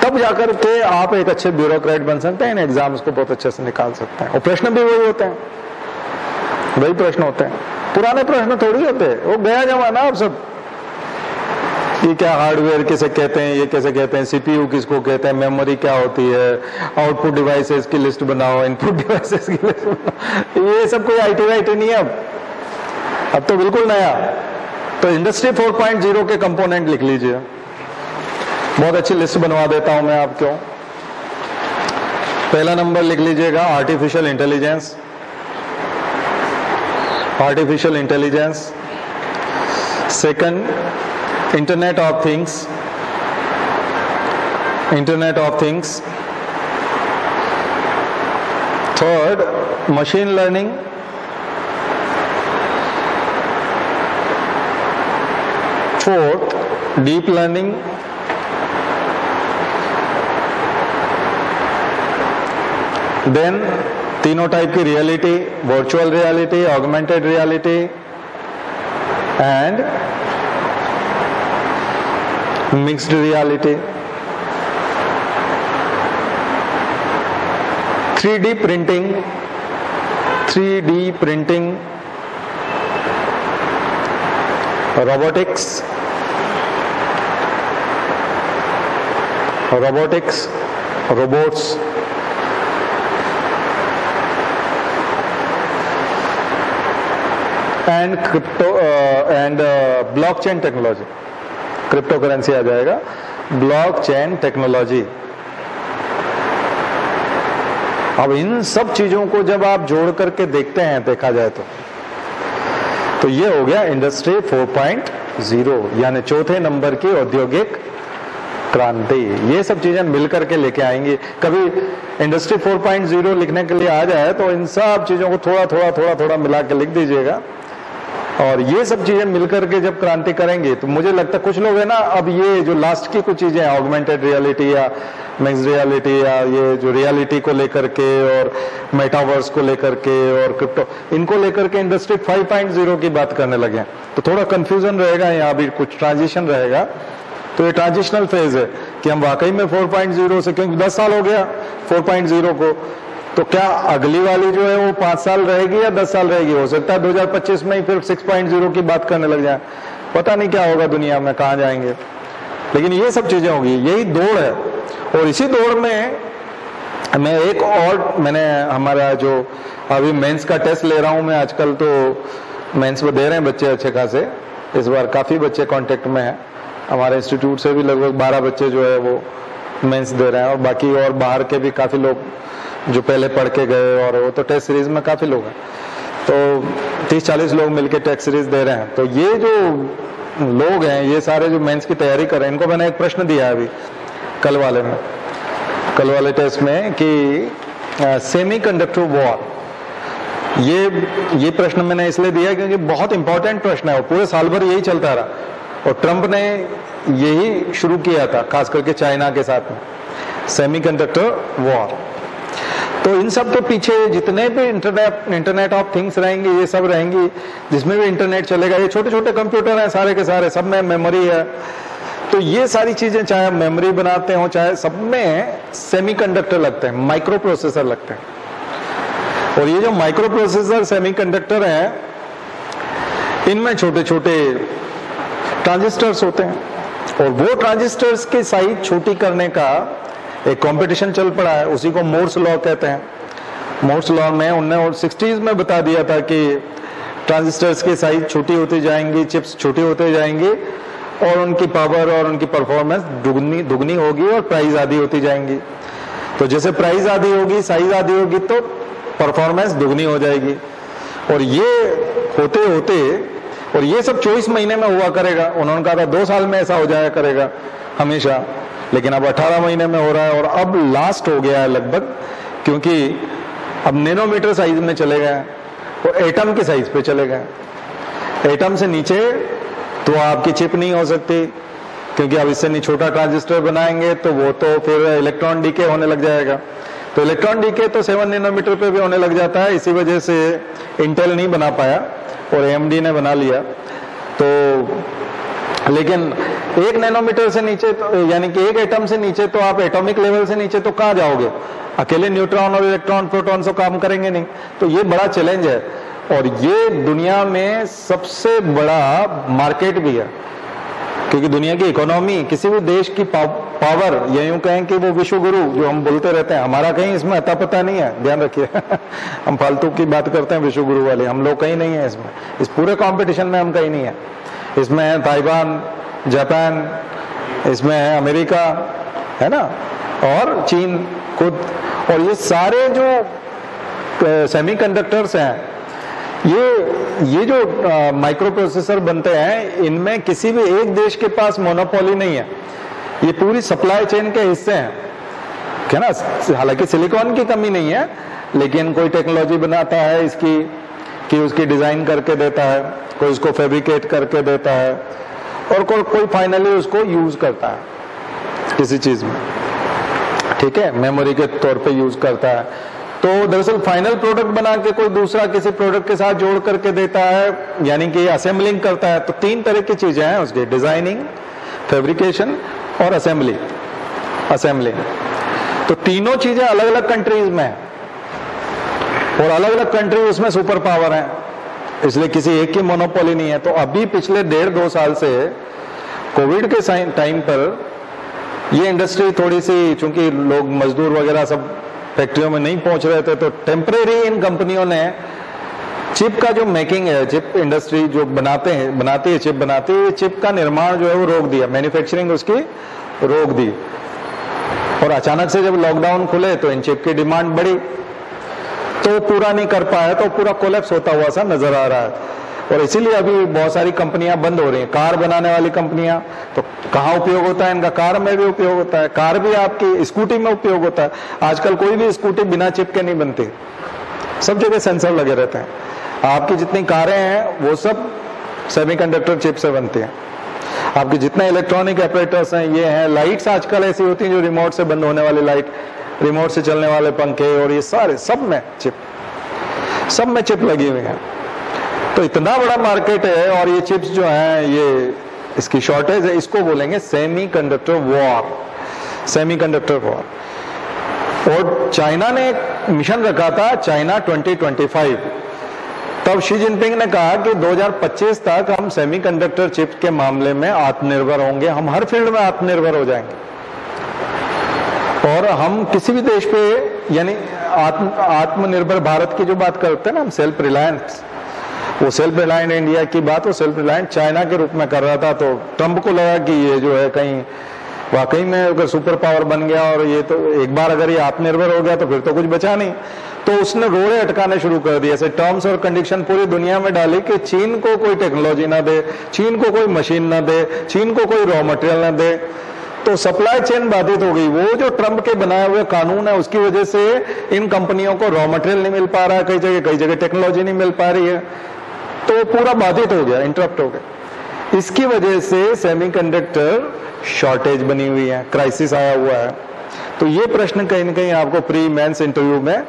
तब जाकर के आप एक अच्छे ब्यूरोक्रेट बन सकते हैं, इन एग्जाम्स को बहुत अच्छे से निकाल सकते हैं। और प्रश्न भी वही होते हैं, वही प्रश्न होते हैं, पुराने प्रश्न थोड़ी होते हैं, वो गया जमाना। अब सब ये क्या हार्डवेयर किसे कहते हैं, ये कैसे कहते हैं, सीपीयू किसको कहते हैं, मेमोरी क्या होती है, आउटपुट डिवाइसेस की लिस्ट बनाओ, इनपुट डिवाइसेस की लिस्ट बनाओ, ये सब कोई आईटी वाईटी नहीं है अब तो बिल्कुल नया। तो इंडस्ट्री 4.0 के कंपोनेंट लिख लीजिए, बहुत अच्छी लिस्ट बनवा देता हूं मैं आपको। पहला नंबर लिख लीजिएगा artificial intelligence, artificial intelligence. Second internet of things, internet of things. Third machine learning. Fourth deep learning. Then तीनों टाइप की reality, virtual reality, augmented reality and mixed reality. 3D printing, 3D printing, robotics, robotics, robots, and crypto and blockchain technology. Crypto currency आ जाएगा, blockchain technology. अब इन सब चीजों को जब आप जोड़ करके देखते हैं, देखा जाए तो ये हो गया इंडस्ट्री 4.0, यानी चौथे नंबर की औद्योगिक क्रांति। ये सब चीजें मिलकर के लेके आएंगी। कभी इंडस्ट्री 4.0 लिखने के लिए आ जाए तो इन सब चीजों को थोड़ा थोड़ा थोड़ा थोड़ा मिला के लिख दीजिएगा, और ये सब चीजें मिलकर के जब क्रांति करेंगे तो मुझे लगता है कुछ लोग है ना, अब ये जो लास्ट की कुछ चीजें हैं, ऑगमेंटेड रियलिटी या मिक्स्ड रियलिटी, या ये जो रियलिटी को लेकर के और मेटावर्स को लेकर के और क्रिप्टो, इनको लेकर के इंडस्ट्री 5.0 की बात करने लगे, तो थोड़ा कंफ्यूजन रहेगा, यहाँ भी कुछ ट्रांजिशन रहेगा। तो ये ट्रांजिशनल फेज है कि हम वाकई में 4.0 से, क्योंकि 10 साल हो गया 4.0 को, तो क्या अगली वाली जो है वो 5 साल रहेगी या 10 साल रहेगी? हो सकता है 2025 में ही फिर 6.0 की बात करने लग जाए, पता नहीं क्या होगा दुनिया में, कहाँ जाएंगे। लेकिन ये सब चीजें होगी, यही दौड़ है। और इसी दौड़ में मैं एक और, मैंने हमारा जो अभी मेंस का टेस्ट ले रहा हूं मैं आजकल, तो मेंस में दे रहे हैं बच्चे अच्छे खासे, इस बार काफी बच्चे कांटेक्ट में हैं। हमारे इंस्टीट्यूट से भी लगभग 12 बच्चे जो है वो मेंस दे रहे हैं, और बाकी और बाहर के भी काफी लोग जो पहले पढ़ के गए, और वो तो टेस्ट सीरीज में काफी लोग हैं, तो 30-40 लोग मिलकर टेस्ट सीरीज दे रहे हैं। तो ये जो लोग हैं, ये सारे जो मेंस की तैयारी कर रहे हैं, इनको मैंने एक प्रश्न दिया है अभी कल वाले टेस्ट में कि सेमीकंडक्टर वॉर, ये प्रश्न मैंने इसलिए दिया क्योंकि बहुत इंपॉर्टेंट प्रश्न है, और पूरे साल भर यही चलता रहा, और ट्रंप ने यही शुरू किया था खास करके चाइना के साथ में, सेमीकंडक्टर वॉर। तो इन सब के पीछे जितने भी इंटरनेट ऑफ थिंग्स रहेंगे, ये सब रहेंगी, जिसमें भी इंटरनेट चलेगा, ये छोटे छोटे कंप्यूटर हैं सारे के सारे, सब में मेमोरी है, तो ये सारी चीजें चाहे मेमोरी बनाते हो, चाहे सब में सेमीकंडक्टर लगते हैं, माइक्रो प्रोसेसर लगते हैं। और ये जो माइक्रो प्रोसेसर सेमीकंडक्टर हैं, इनमें छोटे छोटे ट्रांजिस्टर्स होते हैं, और वो ट्रांजिस्टर्स की साइज छोटी करने का एक कंपटीशन चल पड़ा है, उसी को मोर्स लॉ कहते हैं। मोर्स लॉ में उन्होंने 60s में बता दिया था कि ट्रांजिस्टर्स की साइज छोटी होती जाएंगी, चिप्स छोटी होती जाएंगी और उनकी पावर और उनकी परफॉर्मेंस दुगनी होगी और प्राइस आधी होती जाएंगी। तो जैसे प्राइस आधी होगी, साइज आधी होगी, तो परफॉर्मेंस दुगनी हो जाएगी। और ये होते होते, और ये सब 24 महीने में हुआ करेगा। उन्होंने कहा था 2 साल में ऐसा हो जाया करेगा हमेशा, लेकिन अब 18 महीने में हो रहा है और अब लास्ट हो गया है लगभग, क्योंकि अब नैनोमीटर साइज में चले गए और एटम की साइज पे चले गए। एटम से नीचे तो आपकी चिप नहीं हो सकती, क्योंकि अब इससे नहीं छोटा ट्रांजिस्टर बनाएंगे तो वो तो फिर इलेक्ट्रॉन डीके होने लग जाएगा। तो इलेक्ट्रॉन डीके तो 7 नैनोमीटर पे भी होने लग जाता है। इसी वजह से इंटेल नहीं बना पाया और AMD ने बना लिया। तो लेकिन 1 नैनोमीटर से नीचे तो, यानी कि 1 एटम से नीचे, तो आप एटॉमिक लेवल से नीचे तो कहाँ जाओगे? अकेले न्यूट्रॉन और इलेक्ट्रॉन प्रोटॉन से काम करेंगे नहीं। तो ये बड़ा चैलेंज है और ये दुनिया में सबसे बड़ा मार्केट भी है, क्योंकि दुनिया की इकोनॉमी, किसी भी देश की पावर, या यूं कहें कि वो विश्व गुरु जो हम बोलते रहते हैं, हमारा कहीं इसमें अता पता नहीं है, ध्यान रखिए। हम फालतू की बात करते हैं विश्व गुरु वाले, हम लोग कहीं नहीं है इसमें, इस पूरे कंपटीशन में हम कहीं नहीं है। इसमें है ताइवान, जापान, इसमें है अमेरिका, है ना, और चीन खुद। और ये सारे जो सेमीकंडक्टर्स हैं, ये जो माइक्रो प्रोसेसर बनते हैं, इनमें किसी भी एक देश के पास मोनोपोली नहीं है। ये पूरी सप्लाई चेन के हिस्से हैं, क्या ना। हालांकि सिलिकॉन की कमी नहीं है, लेकिन कोई टेक्नोलॉजी बनाता है इसकी, कि उसकी डिजाइन करके देता है, कोई उसको फैब्रिकेट करके देता है, और कोई फाइनली उसको यूज करता है किसी चीज में, ठीक है, मेमोरी के तौर पे यूज करता है। तो दरअसल फाइनल प्रोडक्ट बना के कोई दूसरा किसी प्रोडक्ट के साथ जोड़ करके देता है, यानी कि असेंबलिंग करता है। तो 3 तरह की चीजें हैं उसकी, डिजाइनिंग, फैब्रिकेशन और असेंबलिंग। तो तीनों चीजें अलग अलग कंट्रीज में है और अलग अलग कंट्री उसमें सुपर पावर है, इसलिए किसी एक की मोनोपोली नहीं है। तो अभी पिछले 1.5-2 साल से कोविड के टाइम पर ये इंडस्ट्री थोड़ी सी, चूंकि लोग मजदूर वगैरह सब फैक्ट्रियों में नहीं पहुंच रहे थे, तो टेम्परेरी इन कंपनियों ने चिप का जो मेकिंग है, चिप इंडस्ट्री जो बनाती है चिप बनाती है, चिप का निर्माण जो है वो रोक दिया, मैन्युफैक्चरिंग उसकी रोक दी। और अचानक से जब लॉकडाउन खुले तो इन चिप की डिमांड बढ़ी, तो पूरा नहीं कर पाया, तो पूरा कोलैप्स होता हुआ सा नजर आ रहा है। और इसीलिए अभी बहुत सारी कंपनियां बंद हो रही हैं। कार बनाने वाली कंपनियां, तो कहाँ उपयोग होता है इनका? कार में भी उपयोग होता है, कार भी आपकी स्कूटी में उपयोग होता है। आजकल कोई भी स्कूटी बिना चिप के नहीं बनती, सब जगह सेंसर लगे रहते हैं। आपकी जितनी कारें हैं वो सब सेमीकंडक्टर चिप से बनती हैं। आपके जितने इलेक्ट्रॉनिक ऑपरेटर्स हैं, ये हैं, लाइट्स आजकल ऐसी होती हैं जो रिमोट से बंद होने वाली लाइट, रिमोट से चलने वाले पंखे, और ये सारे सब में चिप लगी हुई है। तो इतना बड़ा मार्केट है, और ये चिप्स जो हैं, ये इसकी शॉर्टेज है, इसको बोलेंगे सेमीकंडक्टर वॉर। और चाइना ने एक मिशन रखा था, चाइना 2025। तब शी जिनपिंग ने कहा कि 2025 तक हम सेमीकंडक्टर चिप के मामले में आत्मनिर्भर होंगे, हम हर फील्ड में आत्मनिर्भर हो जाएंगे, और हम किसी भी देश पे, यानी आत्मनिर्भर भारत की जो बात करते हैं ना हम, सेल्फ रिलायंस, वो सेल्फ रिलायंट इंडिया की बात वो सेल्फ रिलायंट चाइना के रूप में कर रहा था। तो ट्रंप को लगा कि ये जो है कहीं वाकई में अगर सुपर पावर बन गया, और ये तो एक बार अगर ये आत्मनिर्भर हो गया तो फिर तो कुछ बचा नहीं। तो उसने रोड़े अटकाने शुरू कर दिए, ऐसे टर्म्स और कंडीशन पूरी दुनिया में डाली कि चीन को कोई टेक्नोलॉजी ना दे, चीन को कोई मशीन ना दे, चीन को कोई रॉ मटेरियल ना दे। तो सप्लाई चेन बाधित हो गई। वो जो ट्रंप के बनाए हुए कानून है उसकी वजह से इन कंपनियों को रॉ मटेरियल नहीं मिल पा रहा है, कई जगह टेक्नोलॉजी नहीं मिल पा रही है, तो पूरा बाधित हो गया, इंटरप्ट हो गया। इसकी वजह से सेमीकंडक्टर शॉर्टेज बनी हुई है, क्राइसिस आया हुआ है। तो ये प्रश्न कहीं ना कहीं आपको प्री मेंस इंटरव्यू में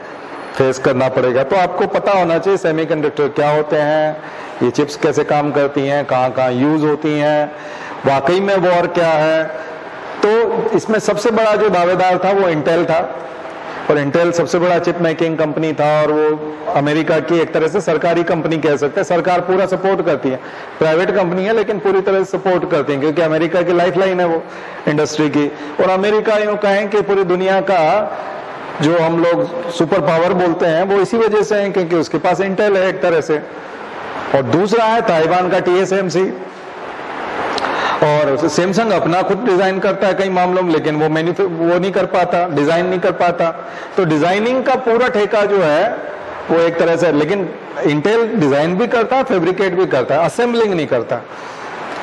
फेस करना पड़ेगा। तो आपको पता होना चाहिए सेमीकंडक्टर क्या होते हैं, ये चिप्स कैसे काम करती हैं, कहाँ कहाँ यूज होती हैं, वाकई में वॉर क्या है। तो इसमें सबसे बड़ा जो दावेदार था वो इंटेल था, और इंटेल सबसे बड़ा चिप मेकिंग कंपनी था और वो अमेरिका की एक तरह से सरकारी कंपनी कह सकते हैं। सरकार पूरा सपोर्ट करती है, प्राइवेट कंपनी है लेकिन पूरी तरह से सपोर्ट करती है क्योंकि अमेरिका की लाइफलाइन है वो इंडस्ट्री की। और अमेरिका यूं कहें कि पूरी दुनिया का जो हम लोग सुपर पावर बोलते हैं वो इसी वजह से है क्योंकि उसके पास इंटेल है एक तरह से। और दूसरा है ताइवान का TSMC, और सैमसंग अपना खुद डिजाइन करता है कई मामलों में, लेकिन वो नहीं कर पाता, डिजाइन नहीं कर पाता। तो डिजाइनिंग का पूरा ठेका जो है वो एक तरह से, लेकिन इंटेल डिजाइन भी करता है, फैब्रिकेट भी करता है, असेंबलिंग नहीं करता,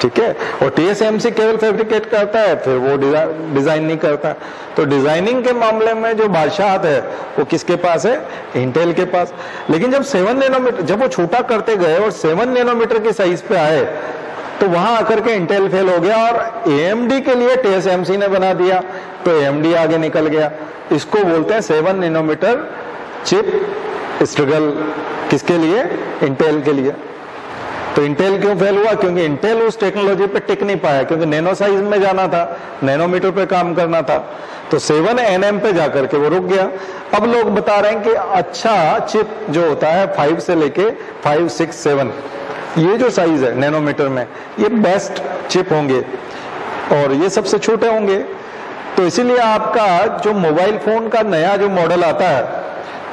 ठीक है। और TSMC केवल फैब्रिकेट करता है, फिर वो डिजाइन नहीं करता। तो डिजाइनिंग के मामले में जो बादशाहत है वो किसके पास है? इंटेल के पास। लेकिन जब 7 नैनोमीटर, जब वो छोटा करते गए और 7 नैनोमीटर की साइज पे आए तो वहां आकर के इंटेल फेल हो गया और AMD के लिए TSMC ने बना दिया, तो AMD आगे निकल गया। इसको बोलते हैं 7 नैनोमीटर चिप स्ट्रगल। किसके लिए? इंटेल के लिए। तो इंटेल क्यों फेल हुआ? क्योंकि इंटेल उस टेक्नोलॉजी पे टिक नहीं पाया, क्योंकि नैनो साइज में जाना था, नैनोमीटर पे काम करना था, तो 7 nm पे जाकर के वो रुक गया। अब लोग बता रहे हैं कि अच्छा चिप जो होता है 5 से लेके 5, 6, 7 ये जो साइज है नैनोमीटर में, ये बेस्ट चिप होंगे और ये सबसे छोटे होंगे। तो इसीलिए आपका जो मोबाइल फोन का नया जो मॉडल आता है,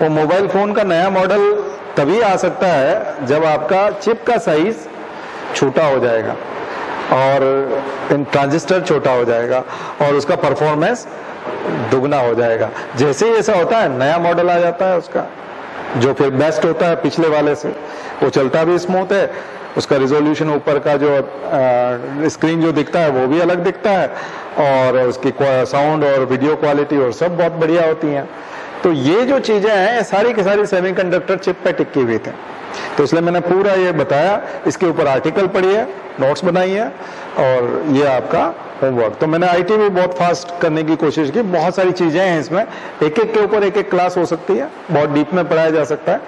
वो मोबाइल फोन का नया मॉडल तभी आ सकता है जब आपका चिप का साइज छोटा हो जाएगा और ट्रांजिस्टर छोटा हो जाएगा और उसका परफॉर्मेंस दुगना हो जाएगा। जैसे ही ऐसा होता है नया मॉडल आ जाता है उसका, जो फिर बेस्ट होता है पिछले वाले से, वो चलता भी स्मूथ है, उसका रिजोल्यूशन ऊपर का जो स्क्रीन जो दिखता है वो भी अलग दिखता है और उसकी साउंड और वीडियो क्वालिटी और सब बहुत बढ़िया होती हैं। तो ये जो चीजें हैं सारी की सारी सेमीकंडक्टर चिप पे टिकी हुई थी। तो इसलिए मैंने पूरा ये बताया, इसके ऊपर आर्टिकल पढ़िए, नोट्स बनाइए और ये आपका होमवर्क। तो मैंने IT भी बहुत फास्ट करने की कोशिश की, बहुत सारी चीजें हैं इसमें, एक एक के ऊपर एक एक क्लास हो सकती है, बहुत डीप में पढ़ाया जा सकता है,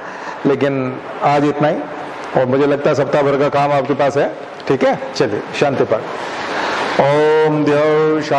लेकिन आज इतना ही। और मुझे लगता है सप्ताह भर का काम आपके पास है, ठीक है। चलिए शांति पाठ। ओम देव शांति।